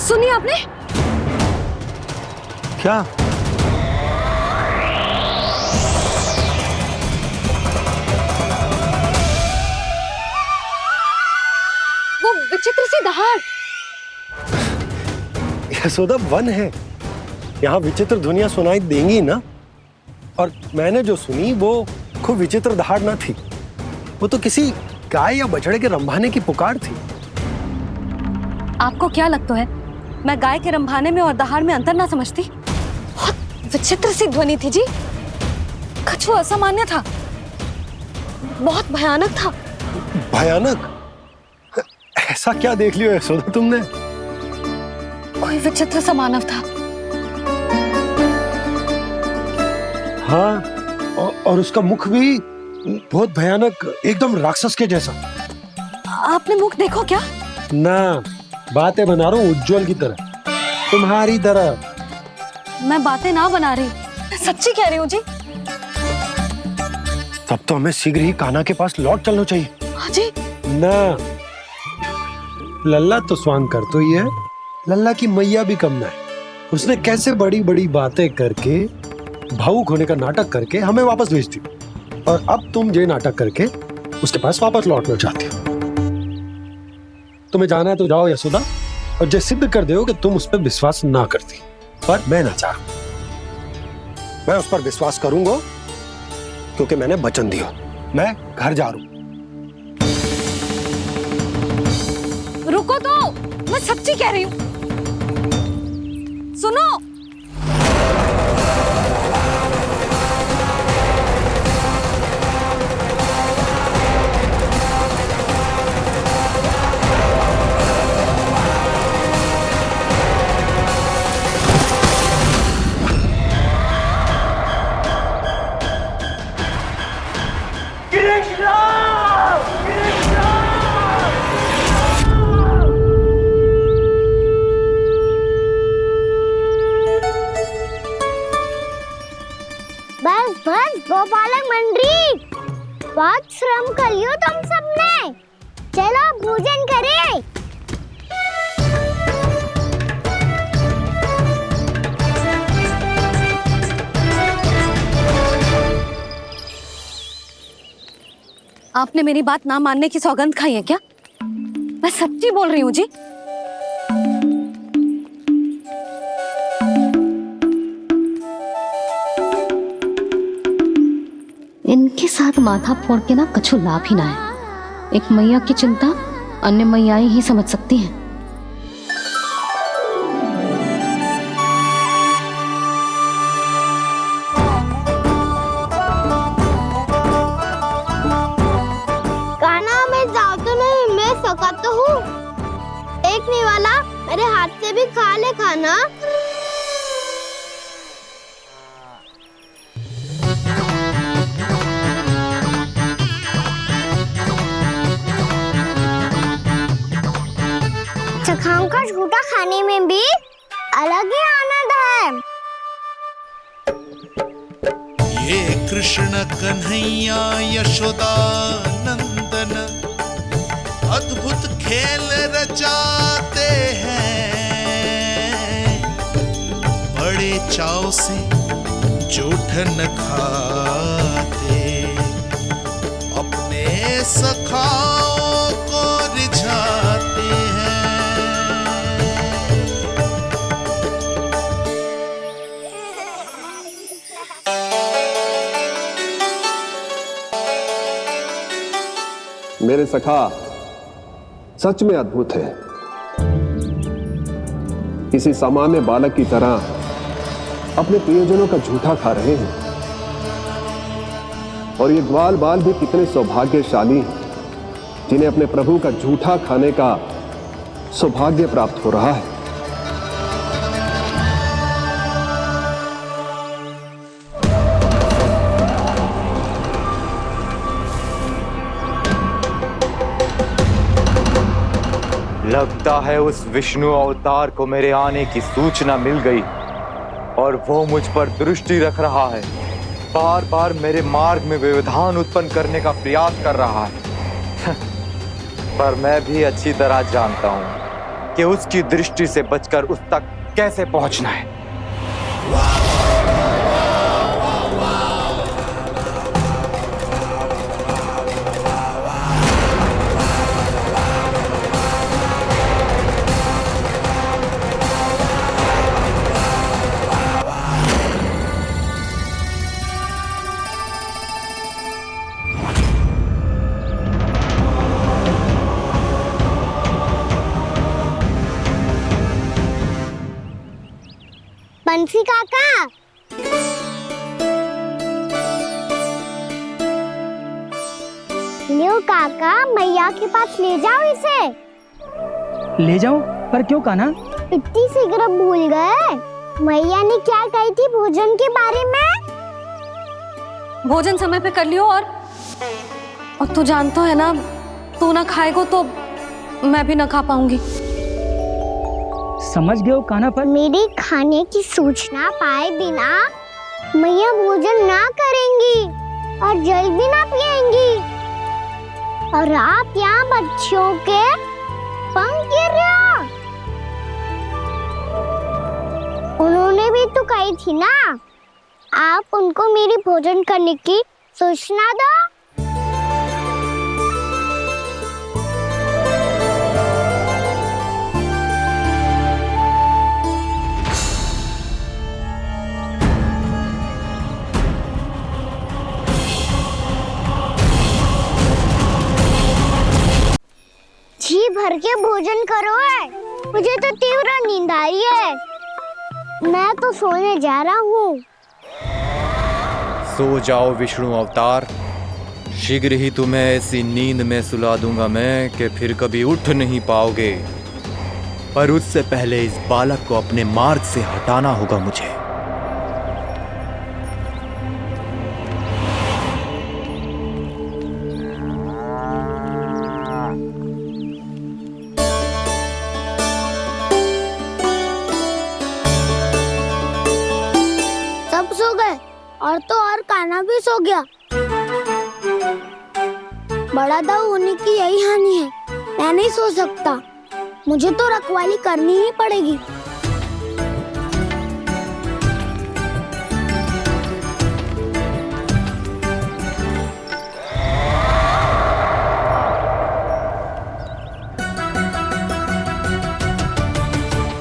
सुनिए आपने क्या? वो विचित्र सी दहाड़। यशोदा, वन है, यहाँ विचित्र ध्वनियां सुनाई देंगी ना। और मैंने जो सुनी वो खूब विचित्र दहाड़ ना थी, वो तो किसी गाय या बछड़े के रंभाने की पुकार थी। आपको क्या लगता है मैं गाय के रंभाने में और दहाड़ में अंतर ना समझती? बहुत विचित्र सी ध्वनि थी जी, कछु असामान्य था, बहुत भयानक था। भयानक? ऐसा क्या देख लियो यशोदा तुमने? कोई विचित्र सा मानव था। हाँ, और उसका मुख भी बहुत भयानक, एकदम राक्षस के जैसा। आपने मुख देखो क्या? ना, बातें बना रहा हूँ उज्जवल की तरह, तुम्हारी तरह। मैं बातें ना बना रही, मैं सच्ची कह रही हूँ जी। तब तो हमें शीघ्र ही कान्हा के पास लौट चलना चाहिए। हाँ जी। ना, लल्ला तो स्वांग कर तो ही है, लल्ला की मैया भी कम ना है। उसने कैसे बड़ी बड़ी बातें करके, भावुक होने का नाटक करके हमें वापस भेज दी, और अब तुम ये नाटक करके उसके पास वापस लौटना चाहती हो। तुम्हें जाना है तो जाओ यशोदा, और जो सिद्ध कर दो कि तुम उस पर विश्वास ना करती। पर मैं ना चाहूं, मैं उस पर विश्वास करूंगा, क्योंकि मैंने वचन दिया। मैं घर जा रहा हूं। रुको तो, मैं सच्ची कह रही हूँ। सुनो, बस बस गोपालक मंडली, बहुत श्रम कर लियो तुम सबने। चलो भोजन करें। आपने मेरी बात ना मानने की सौगंध खाई है क्या? मैं सच्ची बोल रही हूँ जी। इनके साथ माथा फोड़ के ना कछु लाभ ही ना है। एक मैया की चिंता अन्य मैयाएं ही समझ सकती हैं। कान्हा, मैं जाऊँ तो नहीं, मैं सका तो हूँ। एक नहीं वाला मेरे हाथ से भी खा ले खाना। चखाओं का झूठा खाने में भी अलग ही आनंद है। ये कृष्ण कन्हैया यशोदा नंदन अद्भुत खेल रचाते हैं, बड़े चाव से जूठन खाते, अपने सखाओं को रिझाते हैं। मेरे सखा सच में अद्भुत है। किसी सामान्य बालक की तरह अपने प्रियजनों का झूठा खा रहे हैं। और ये ग्वाल बाल भी कितने सौभाग्यशाली हैं जिन्हें अपने प्रभु का झूठा खाने का सौभाग्य प्राप्त हो रहा है। लगता है उस विष्णु अवतार को मेरे आने की सूचना मिल गई और वो मुझ पर दृष्टि रख रहा है। बार बार मेरे मार्ग में व्यवधान उत्पन्न करने का प्रयास कर रहा है। पर मैं भी अच्छी तरह जानता हूं कि उसकी दृष्टि से बचकर उस तक कैसे पहुंचना है। बंसी काका, लियो काका, मैया के पास ले जाओ इसे। ले जाओ? पर क्यों कान्हा? इतनी शीघ्र भूल गए? मैया ने क्या कही थी भोजन के बारे में? भोजन समय पे कर लियो। और तू जानता है ना, तू ना खाएगा तो मैं भी ना खा पाऊंगी। समझ गए हो कान्हा? पर मेरे खाने की सूचना पाए बिना मैया भोजन ना करेंगी और जल भी ना पिएंगी। और आप यहाँ बच्चों के पंख गिर रहे हो। उन्होंने भी तो कही थी ना, आप उनको मेरी भोजन करने की सूचना दो। भोजन करो है। मुझे तो तीव्र नींद आ रही है। मैं तो सोने जा रहा हूँ। सो जाओ विष्णु अवतार, शीघ्र ही तुम्हें ऐसी नींद में सुला दूंगा मैं कि फिर कभी उठ नहीं पाओगे। पर उससे पहले इस बालक को अपने मार्ग से हटाना होगा मुझे। सब सो गए और तो और कान्हा भी सो गया। बड़ा दाऊ होने की यही हानि है। मैं नहीं सो सकता। मुझे तो रखवाली करनी ही पड़ेगी।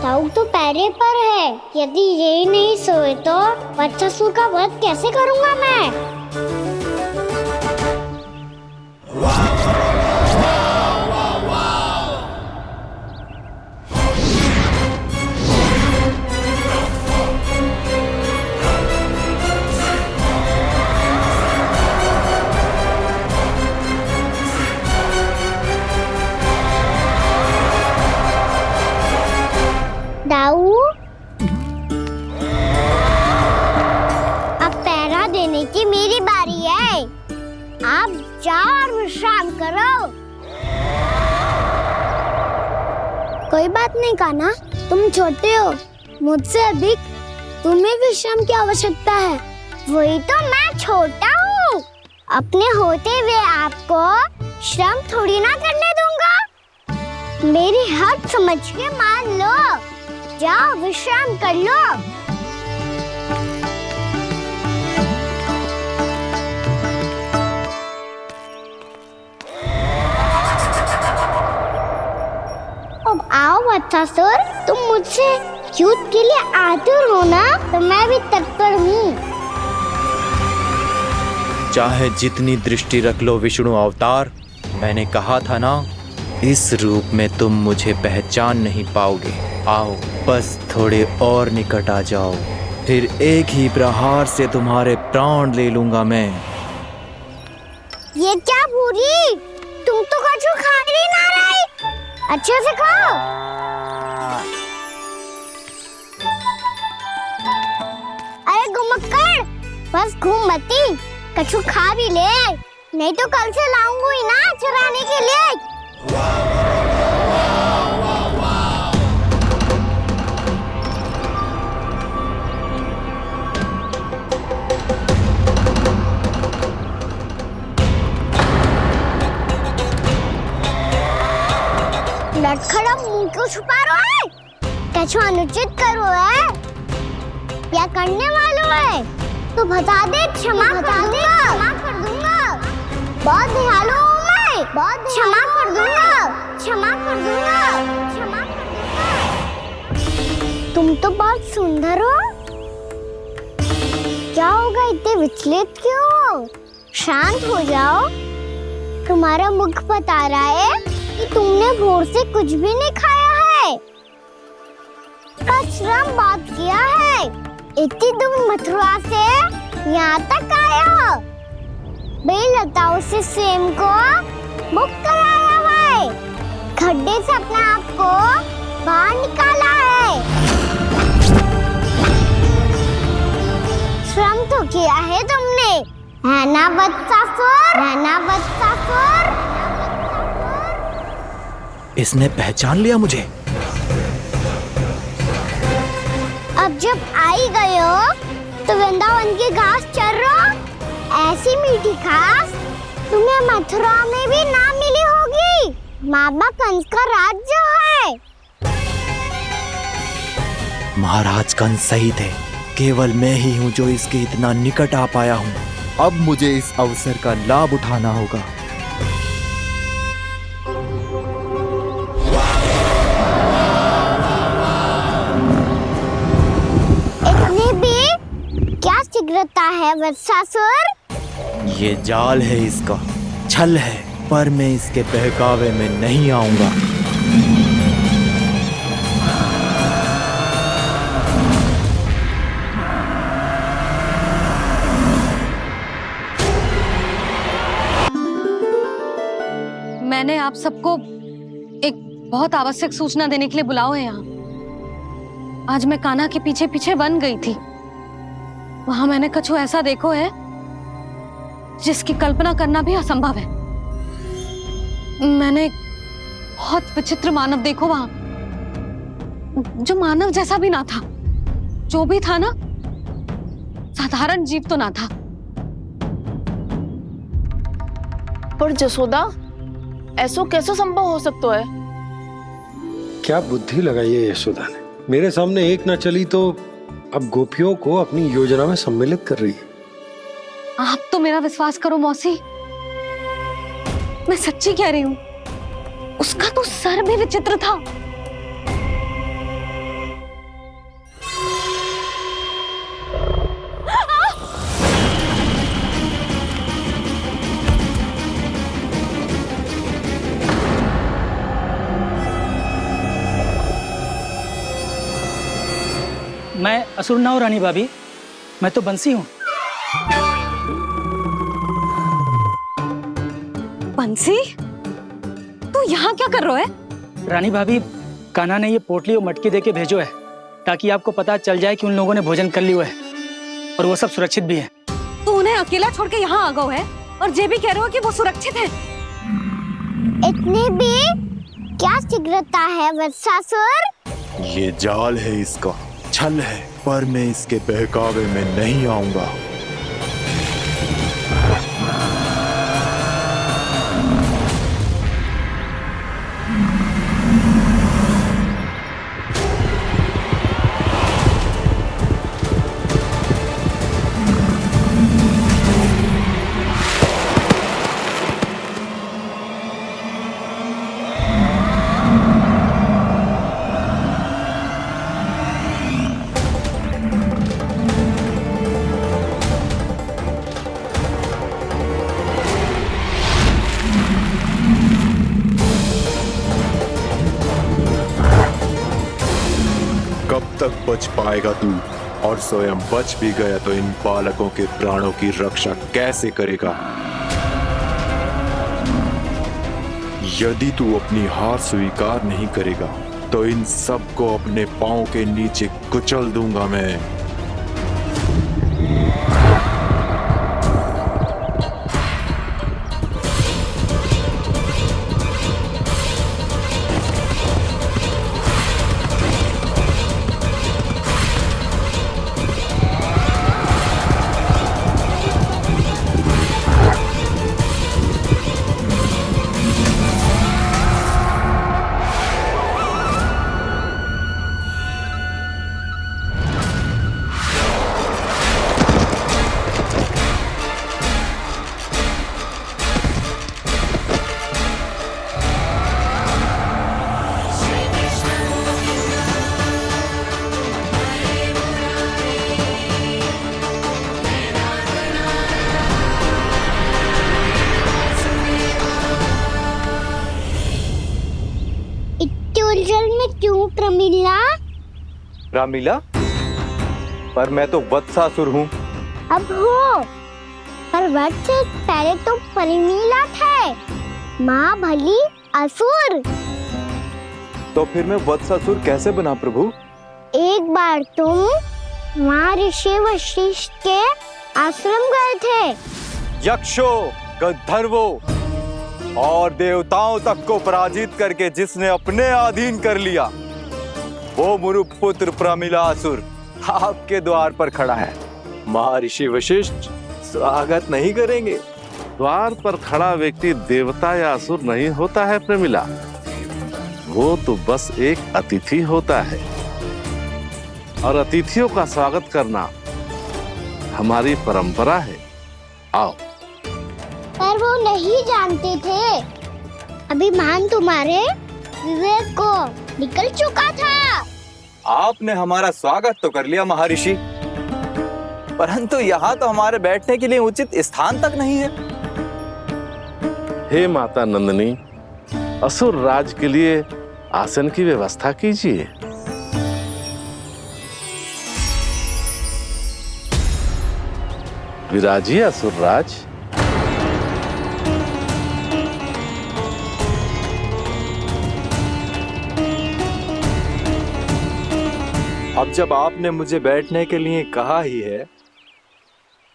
दाऊ तो पैरे पर है। यदि यही नहीं सोए तो वत्सासुर का वध कैसे करूंगा मैं? दाऊ, अब पहरा देने की मेरी बारी है। आप जाओ और विश्राम करो। कोई बात नहीं कान्हा, तुम छोटे हो। मुझसे अधिक तुम्हें विश्राम की आवश्यकता है। वही तो मैं छोटा हूँ। अपने होते हुए आपको श्रम थोड़ी ना करने दूंगा। मेरी हद समझ के मान लो। जाओ विश्राम कर लो। अब आओ वत्सासुर, तुम मुझसे युद्ध के लिए आतुर हो ना, तो मैं भी तत्पर हूँ। चाहे जितनी दृष्टि रख लो विष्णु अवतार, मैंने कहा था ना, इस रूप में तुम मुझे पहचान नहीं पाओगे। आओ बस थोड़े और निकट आ जाओ, फिर एक ही प्रहार से तुम्हारे प्राण ले लूंगा मैं। ये क्या भूरी, तुम तो कछु खा ही ना रही। अच्छे से खाओ। अरे गुमक्कड़, बस घूम मती, कछु खा भी ले, नहीं तो कल से लाऊंगी ही ना चराने के लिए। लटखड़ा मुंह क्यों छुपा रहा है? कछु अनुचित करो है या करने वालों है तो बता दे, क्षमा कर दूंगा। बहुत दयालु हूँ मैं, बहुत क्षमा कर दूंगा। तुम तो बहुत सुंदर हो। क्या होगा, इतने विचलित क्यों हो? शांत हो जाओ। तुम्हारा मुख बता रहा है कि तुमने भोर से कुछ भी नहीं खाया है। श्रम बात किया है। इतनी दूर मथुरा से यहाँ तक आया हो। बेलताओं से स्वयं को मुक्त कराया हुआ है। खड्डे से अपने आप को बाहर निकाला है। श्रम तो किया है तुमने, है ना वत्सासुर? इसने पहचान लिया मुझे। अब जब आई गए हो तो वृंदावन की घास चर रहो। ऐसी मीठी घास तुम्हें मथुरा में भी ना मिली होगी। बाबा कंस का राज्य है। महाराज कंस सही थे, केवल मैं ही हूँ जो इसके इतना निकट आ पाया हूँ। अब मुझे इस अवसर का लाभ उठाना होगा। इतने भी क्या शीघ्रता है वत्सासुर? ये जाल है इसका, छल है, पर मैं इसके बहकावे में नहीं आऊंगा। आप सबको एक बहुत आवश्यक सूचना देने के लिए बुलाओ है यहाँ। आज मैं कान्हा के पीछे पीछे वन गई थी। वहां मैंने कछु ऐसा देखो है जिसकी कल्पना करना भी असंभव है। मैंने बहुत विचित्र मानव देखो वहां, जो मानव जैसा भी ना था। जो भी था ना, साधारण जीव तो ना था। पर जसोदा, ऐसो कैसे संभव हो सकता है? क्या बुद्धि लगाई है यशोदा ने। मेरे सामने एक ना चली तो अब गोपियों को अपनी योजना में सम्मिलित कर रही है। आप तो मेरा विश्वास करो मौसी, मैं सच्ची कह रही हूं। उसका तो सर भी विचित्र था। मैं असुर ना हूं रानी भाभी, मैं तो बंसी हूँ। बंसी, तू यहाँ क्या कर रहा है? रानी भाभी, कान्हा ने ये पोटली और मटकी देके भेजो है ताकि आपको पता चल जाए कि उन लोगों ने भोजन कर लिया है और वो सब सुरक्षित भी है। तू उन्हें अकेला छोड़ के यहाँ आ गए है और ये भी कह रहे हो कि वो सुरक्षित है। इतनी भी क्या शीघ्रता है वत्सासुर? ये जाल है, इसका छल है, पर मैं इसके बहकावे में नहीं आऊंगा। कब तक बच पाएगा तू? और स्वयं बच भी गया तो इन बालकों के प्राणों की रक्षा कैसे करेगा? यदि तू अपनी हार स्वीकार नहीं करेगा तो इन सबको अपने पांव के नीचे कुचल दूंगा मैं। उलझन में क्यों प्रमिला? रामलीला, पर मैं तो वत्सासुर हूँ। अब हो, पर वत्स से पहले तो प्रमिला थे। माँ भली असुर। तो फिर मैं वत्सासुर कैसे बना प्रभु? एक बार तुम वहाँ ऋषि वशिष्ठ के आश्रम गए थे। यक्षों, गंधर्वों और देवताओं तक को पराजित करके जिसने अपने अधीन कर लिया, वो मुरुपुत्र प्रमिलासुर आपके द्वार पर खड़ा है। महर्षि वशिष्ठ स्वागत नहीं करेंगे। द्वार पर खड़ा व्यक्ति देवता या असुर नहीं होता है प्रमिला, वो तो बस एक अतिथि होता है और अतिथियों का स्वागत करना हमारी परंपरा है। आओ। पर वो नहीं जानते थे। अभिमान तुम्हारे विवेक को निकल चुका था। आपने हमारा स्वागत तो कर लिया महर्षि, परंतु यहाँ तो हमारे बैठने के लिए उचित स्थान तक नहीं है। हे माता नंदिनी, असुर राज के लिए आसन की व्यवस्था कीजिए। विराजिए असुर राज। अब जब आपने मुझे बैठने के लिए कहा ही है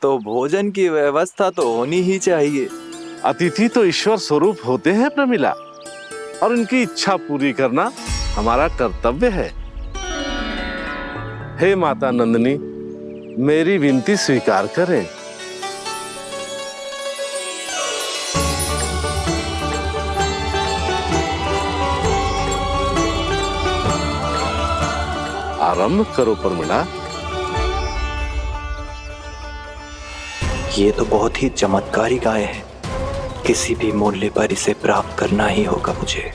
तो भोजन की व्यवस्था तो होनी ही चाहिए। अतिथि तो ईश्वर स्वरूप होते हैं प्रमिला, और उनकी इच्छा पूरी करना हमारा कर्तव्य है। हे माता नंदिनी, मेरी विनती स्वीकार करें। आरंभ करो प्रमिला। ये तो बहुत ही चमत्कारी गाय है, किसी भी मूल्य पर इसे प्राप्त करना ही होगा मुझे।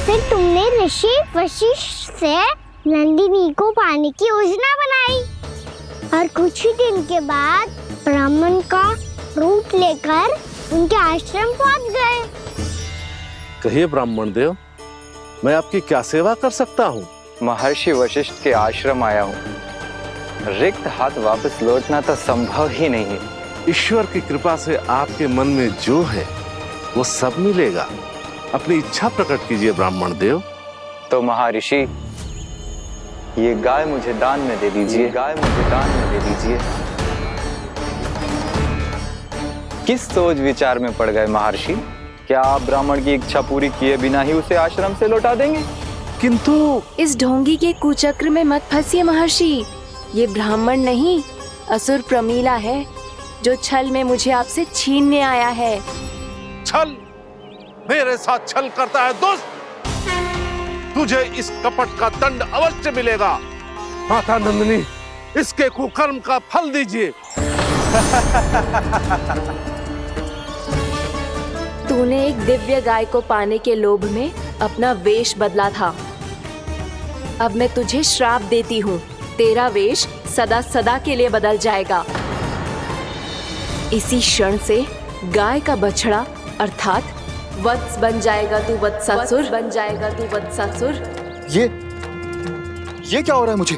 फिर तुमने ऋषि वशिष्ठ से नंदिनी को पाने की योजना बनाई और कुछ ही दिन के बाद ब्राह्मण का रूप लेकर उनके आश्रम पहुंच गए। कहिए ब्राह्मण देव, मैं आपकी क्या सेवा कर सकता हूँ? महर्षि वशिष्ठ के आश्रम आया हूँ। रिक्त हाथ वापस लौटना तो संभव ही नहीं है। ईश्वर की कृपा से आपके मन में जो है वो सब मिलेगा। अपनी इच्छा प्रकट कीजिए ब्राह्मण देव। तो महर्षि, ये गाय मुझे दान में दे दीजिए। गाय मुझे दान में दे दीजिए। किस सोच विचार में पड़ गए महर्षि? क्या आप ब्राह्मण की इच्छा पूरी किए बिना ही उसे आश्रम से लौटा देंगे? किंतु इस ढोंगी के कुचक्र में मत फंसिए महर्षि। ये ब्राह्मण नहीं, असुर प्रमीला है जो छल में मुझे आपसे छीनने आया है। छल? मेरे साथ छल करता है दुष्ट? तुझे इस कपट का दंड अवश्य मिलेगा। माता नंदिनी, इसके कुकर्म का फल दीजिए। तूने एक दिव्य गाय को पाने के लोभ में अपना वेश बदला था। अब मैं तुझे श्राप देती हूँ, तेरा वेश सदा सदा के लिए बदल जाएगा। इसी क्षण से गाय का बछड़ा अर्थात वत्स बन जाएगा तू वत्सासुर। बन जाएगा तू वत्सासुर। ये क्या हो रहा है मुझे?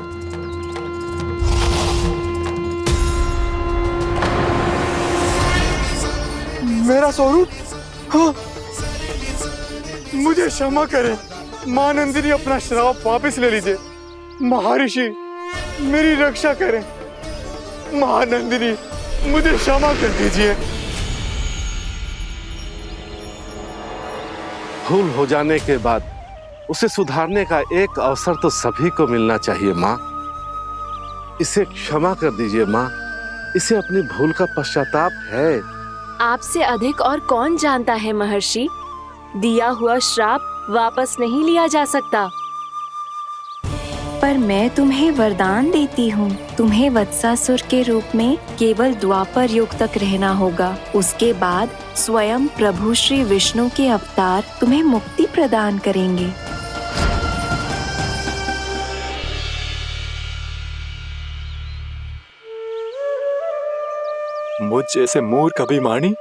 मेरा स्वरूप? हाँ। मुझे क्षमा करें मां नंदिनी, अपना श्राप वापस ले लीजिए। महर्षि, मेरी रक्षा करें। मां नंदिनी, मुझे क्षमा कर दीजिए। भूल हो जाने के बाद उसे सुधारने का एक अवसर तो सभी को मिलना चाहिए माँ। इसे क्षमा कर दीजिए माँ, इसे अपनी भूल का पश्चाताप है। आपसे अधिक और कौन जानता है महर्षि, दिया हुआ श्राप वापस नहीं लिया जा सकता। पर मैं तुम्हें वरदान देती हूँ, तुम्हें वत्सासुर के रूप में केवल द्वापर युग तक रहना होगा। उसके बाद स्वयं प्रभु श्री विष्णु के अवतार तुम्हें मुक्ति प्रदान करेंगे। मुझ जैसे मूर्ख अभिमानी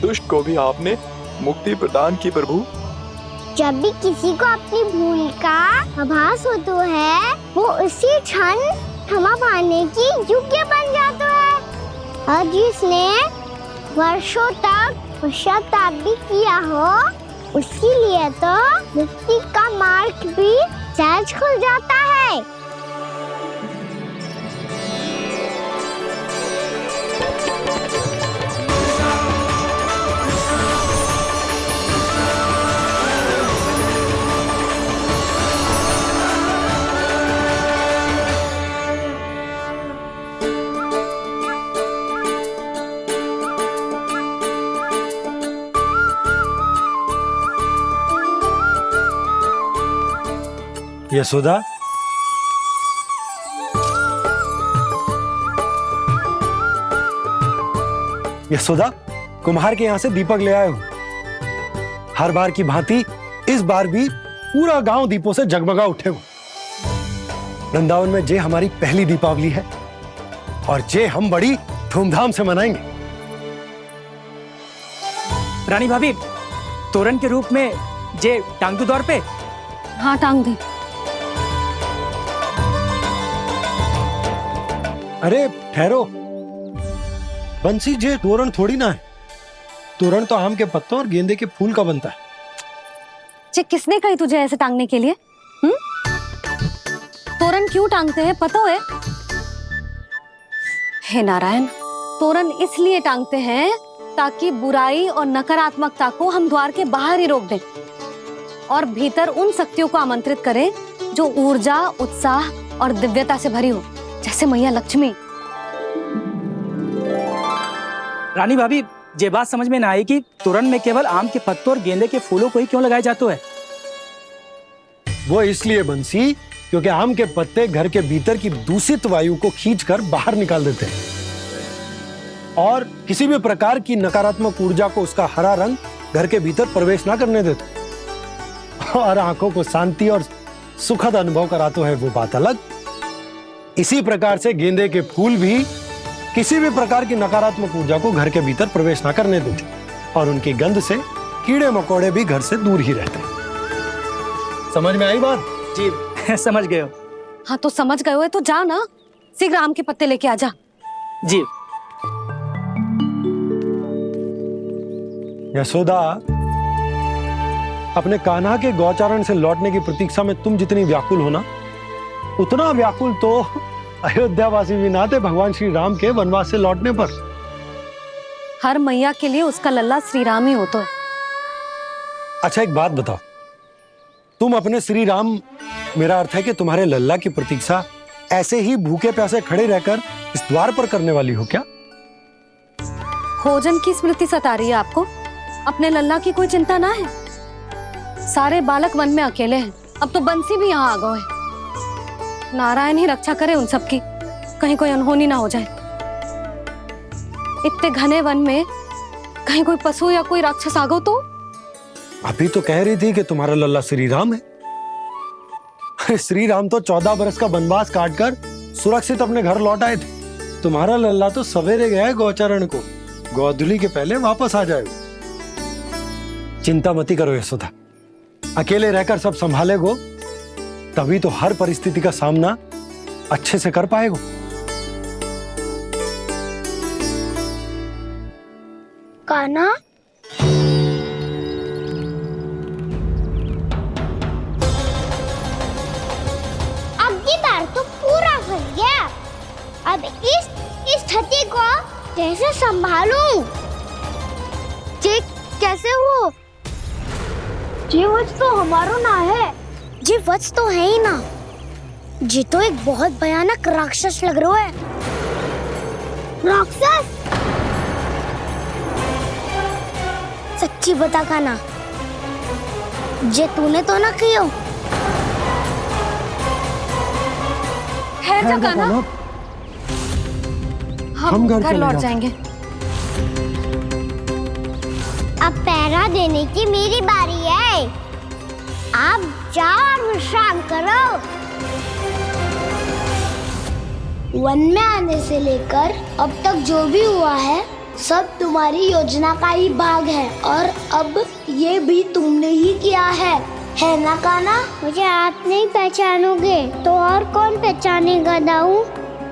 दुष्ट को भी आपने मुक्ति प्रदान की प्रभु। जब भी किसी को अपनी भूल का आभास होता है, वो उसी क्षण क्षमा पाने की योग्य बन जाता है। और जिसने वर्षों तक पश्चाताप भी किया हो, उसके लिए तो मुक्ति का मार्ग भी सहज खुल जाता है। यशोदा, यशोदा, कुम्हार के यहाँ से दीपक ले आए हूँ। हर बार की भांति इस बार भी पूरा गांव दीपों से जगमगा उठे हो। वृंदावन में जे हमारी पहली दीपावली है और जे हम बड़ी धूमधाम से मनाएंगे। रानी भाभी, तोरण के रूप में जे टांग दो दौर पे। हाँ, टांग दे। अरे ठहरो, बंसी, जे तोरण थोड़ी ना है। तोरण तो आम के पत्तों और गेंदे के फूल का बनता है। ये किसने कही तुझे ऐसे टांगने के लिए? तोरण क्यों टांगते हैं पता है? हे नारायण, तोरण इसलिए टांगते हैं ताकि बुराई और नकारात्मकता को हम द्वार के बाहर ही रोक दें और भीतर उन शक्तियों को आमंत्रित करें जो ऊर्जा, उत्साह और दिव्यता से भरी हो, जैसे मैया लक्ष्मी। रानी भाभी, ये बात समझ में ना आई कि तोरण में केवल आम के पत्तों और गेंदे के फूलों को ही क्यों लगाया जाता है? वो इसलिए बंसी, क्योंकि आम के पत्ते घर के भीतर की दूषित वायु को खींचकर बाहर निकाल देते हैं और किसी भी प्रकार की नकारात्मक ऊर्जा को उसका हरा रंग घर के भीतर प्रवेश ना करने देते और आंखों को शांति और सुखद अनुभव कराता है, वो बात अलग। इसी प्रकार से गेंदे के फूल भी किसी भी प्रकार की नकारात्मक ऊर्जा को घर के भीतर प्रवेश ना करने देते और उनकी गंध से कीड़े मकोड़े भी घर से दूर ही रहते हैं। समझ में आई बात? जी समझ गए हो। हाँ तो समझ गए हो तो जा ना, शीघ्र आम के पत्ते लेके आ जा। जी। यशोदा, अपने कान्हा के गौचारण से लौटने की प्रतीक्षा में तुम जितनी व्याकुल हो ना, उतना व्याकुल तो अयोध्यावासी भी ना थे भगवान श्री राम के वनवास से लौटने पर। हर मैया के लिए उसका लल्ला श्री राम ही होता है। अच्छा एक बात बताओ, तुम अपने श्री राम, मेरा अर्थ है कि तुम्हारे लल्ला की प्रतीक्षा ऐसे ही भूखे प्यासे खड़े रहकर इस द्वार पर करने वाली हो क्या? भोजन की स्मृति सता रही है आपको? अपने लल्ला की कोई चिंता ना है। सारे बालक वन में अकेले हैं, अब तो बंसी भी यहाँ आ गए हैं। नारायण ही रक्षा करे उन सबकी, कहीं कोई अनहोनी ना हो जाए। इतने घने वन में कहीं कोई पशु या कोई राक्षस आ गो तो? अभी तो कह रही थी कि तुम्हारा लल्ला श्री राम है। श्री राम तो 14 बरस का वनवास काटकर सुरक्षित अपने घर लौट आए थे। तुम्हारा लल्ला तो सवेरे गया है गौचरण को, गोधूली के पहले वापस आ जाएगा। चिंता मती करो यशोदा, अकेले रहकर सब संभालेगो तभी तो हर परिस्थिति का सामना अच्छे से कर पाएगो। कान्हा, अब की बार तो पूरा फंस गया। अब इस स्थिति को कैसे संभालूं? ये कैसे हो? ये वच तो हमारो ना है। ये वच तो है ही ना। ये तो एक बहुत भयानक राक्षस लग रहा है। राक्षस? सच्ची बता कान्हा, ये तूने तो ना किया? ठहर जा कान्हा, हम घर लौट जाएंगे। अब पहरा देने की मेरी बारी है। आप जाओ और विश्राम करो। वन में आने से लेकर अब तक जो भी हुआ है सब तुम्हारी योजना का ही भाग है और अब ये भी तुमने ही किया है ना कान्हा? मुझे आप नहीं पहचानोगे तो और कौन पहचानेगा दाऊ?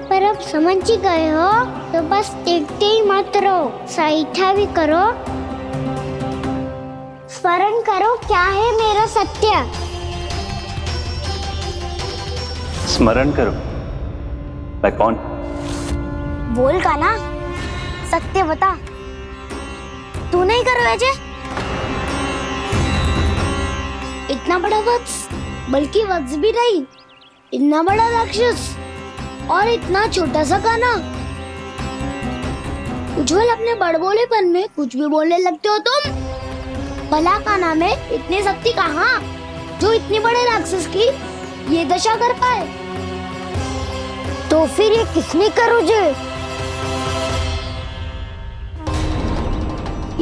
पर अब समझ ही गए हो तो बस देखते ही मत रहो, सईठा भी करो, स्मरण करो क्या है मेरा सत्य। स्मरण करो? मैं कौन? बोल कान्हा, सत्य बता। तू नहीं करो अजय? इतना बड़ा वत्स, बल्कि वत्स भी नहीं, इतना बड़ा राक्षस और इतना छोटा सा कान्हा। उज्जवल, अपने बड़बोलेपन में कुछ भी बोलने लगते हो तुम। भला कान्हा में इतनी शक्ति कहाँ जो इतने बड़े राक्षस की ये दशा कर पाए? तो फिर ये किसने करो जे?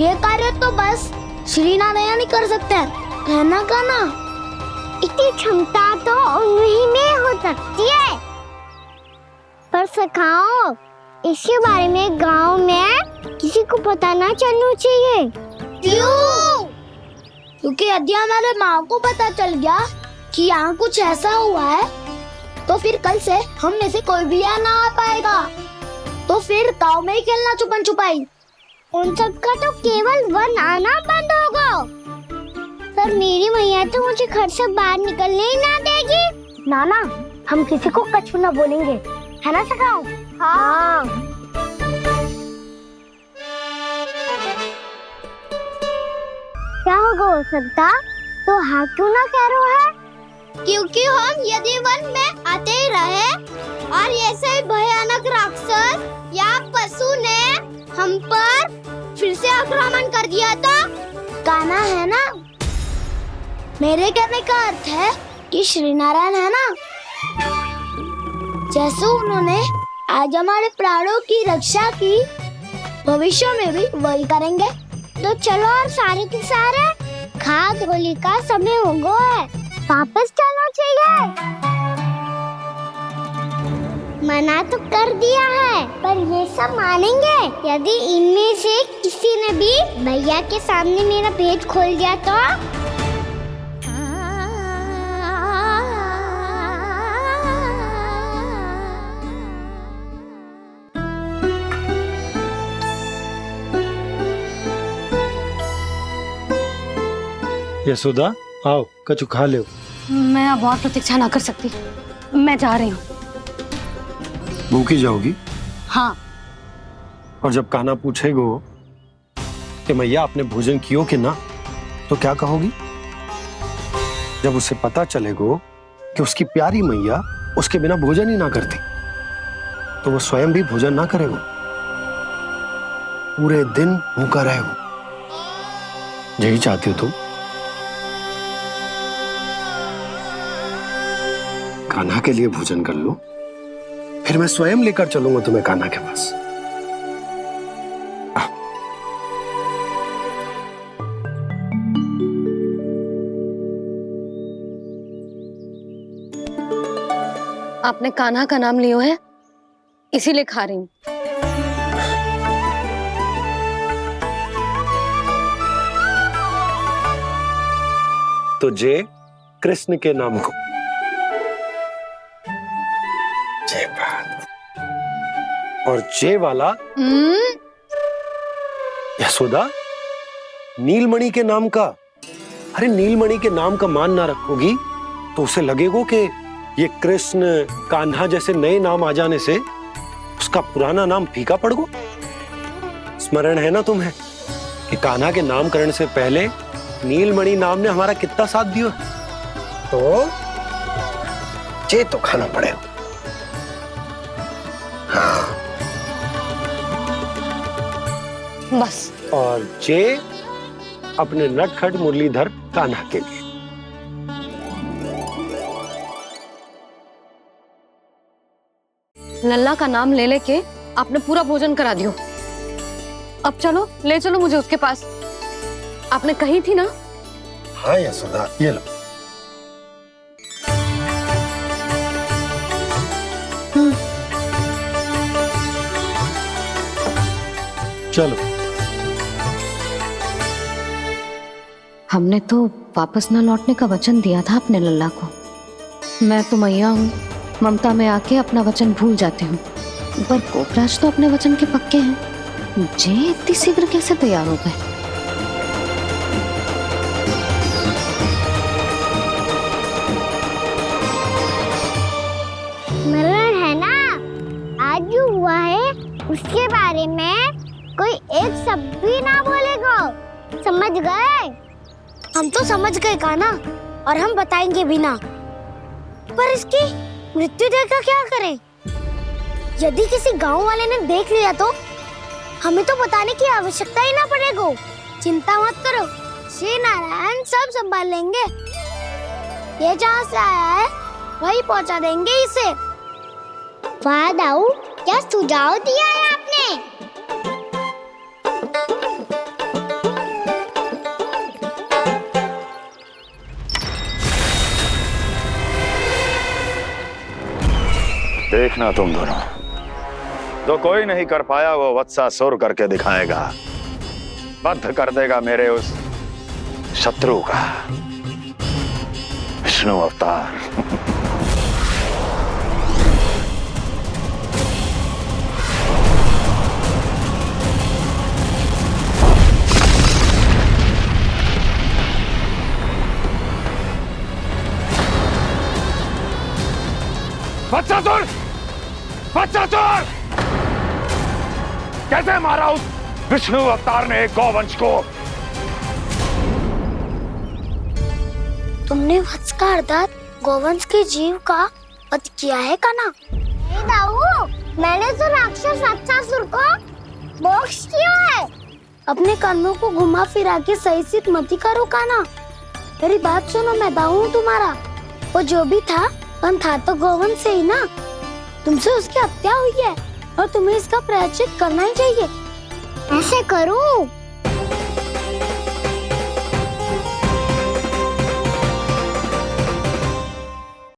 ये कार्य तो बस श्री नारायण ही कर सकते हैं, है ना कान्हा? इतनी क्षमता तो उन्हीं में हो सकती है, पर सखाओ इसके बारे में गांव में किसी को पता ना चलना चाहिए। क्यों? क्योंकि यदि हमारे माँ को पता चल गया कि यहाँ कुछ ऐसा हुआ है तो फिर कल से हम में से कोई भी यहाँ ना आ पाएगा। तो फिर गाँव में ही खेलना छुपन छुपाई। उन सब का तो केवल वन आना बंद होगा। पर मेरी मैया तो मुझे घर से बाहर निकलने ही ना देगी। नाना, हम किसी को कछु ना बोलेंगे, है ना सखाओ? हाँ। क्या होगा हो सकता? तो हाँ क्यों ना कह रहे है? क्योंकि हम यदि वन में आते ही रहे और ऐसे भयानक राक्षस या पशु ने हम पर फिर से आक्रमण कर दिया तो कान्हा है ना, मेरे कहने का अर्थ है कि श्री नारायण है ना, जैसे उन्होंने आज हमारे प्राणों की रक्षा की, भविष्य में भी वही करेंगे। तो चलो और सारे के सारे खाद होली का समय हो गया है, वापस चलना चाहिए। मना तो कर दिया है, पर ये सब मानेंगे यदि इनमें से किसी ने भी भैया के सामने मेरा पेट खोल दिया तो? यशोदा, आओ कछु खा लो। मैं अब और प्रतीक्षा ना कर सकती, मैं जा रही हूँ। भूखी जाओगी? हाँ। और जब कान्हा पूछेगो कि मैया आपने भोजन कियो कि ना, तो क्या कहोगी? जब उसे पता चलेगो कि उसकी प्यारी मैया उसके बिना भोजन ही ना करती, तो वो स्वयं भी भोजन ना करेगो, पूरे दिन भूखा रहेगो। यही चाहती हो तुम? कान्हा के लिए भोजन कर लो, फिर मैं स्वयं लेकर चलूंगा तुम्हें कान्हा के पास। आपने कान्हा का नाम लियो है, इसीलिए खा रही हूँ। तो जय कृष्ण के नाम को। जय बात। और जय वाला यशोदा, नीलमणि के नाम का। अरे नीलमणि के नाम का मान ना रखोगी तो उसे लगेगा कि ये कृष्ण कान्हा जैसे नए नाम आ जाने से उसका पुराना नाम फीका पड़ गो। स्मरण है ना तुम्हें कि कान्हा के नामकरण से पहले नीलमणि नाम ने हमारा कितना साथ दिया? तो जे तो खाना पड़ेगा। हाँ। बस। और जे अपने नटखट मुरलीधर कान्हा के लिए। लल्ला का नाम ले लेके आपने पूरा भोजन करा दियो। अब चलो, ले चलो मुझे उसके पास। आपने कही थी ना? हाँ यशोदा, ये लो। चलो। हमने तो वापस न लौटने का वचन दिया था अपने लल्ला को। मैं तो मैया हूँ, ममता में आके अपना वचन भूल जाती हूँ, पर गोपराज तो अपने वचन के पक्के हैं। जे इतनी शीघ्र कैसे तैयार हो गए? मरण है ना, आज जो हुआ है उसके बारे में कोई एक शब्द भी ना बोलेगा, समझ गए? हम तो समझ गए कान्हा, और हम बताएंगे भी ना। पर इसकी मृत्यु देखकर क्या करें? यदि किसी गांव वाले ने देख लिया तो हमें तो बताने की आवश्यकता ही ना पड़ेगा। चिंता मत करो, श्री नारायण सब संभाल लेंगे। ये जहाँ से आया है वही पहुँचा देंगे इसे। वाह दाऊ, क्या सुझाव दिया है आपने? देखना तुम दोनों, जो कोई नहीं कर पाया वो वत्सासुर करके दिखाएगा, बद्ध कर देगा मेरे उस शत्रु का विष्णु अवतार। वत्सासुर! वत्सासुर! कैसे मारा उस विष्णु अवतार ने गौवंश को? तुमने वत्स का अर्थात गौवंश के जीव का वध किया है काना? नहीं दाऊ, मैंने तो राक्षस वत्सासुर को मोक्ष किया है। अपने कर्मों को घुमा फिरा के सही सिद्ध मत करो काना। मेरी बात सुनो, मैं दाऊ हूँ तुम्हारा। वो जो भी था पर था तो गौवंश से ही ना। तुमसे उसकी हत्या हुई है और तुम्हें इसका प्रायश्चित करना ही चाहिए। ऐसे करूँ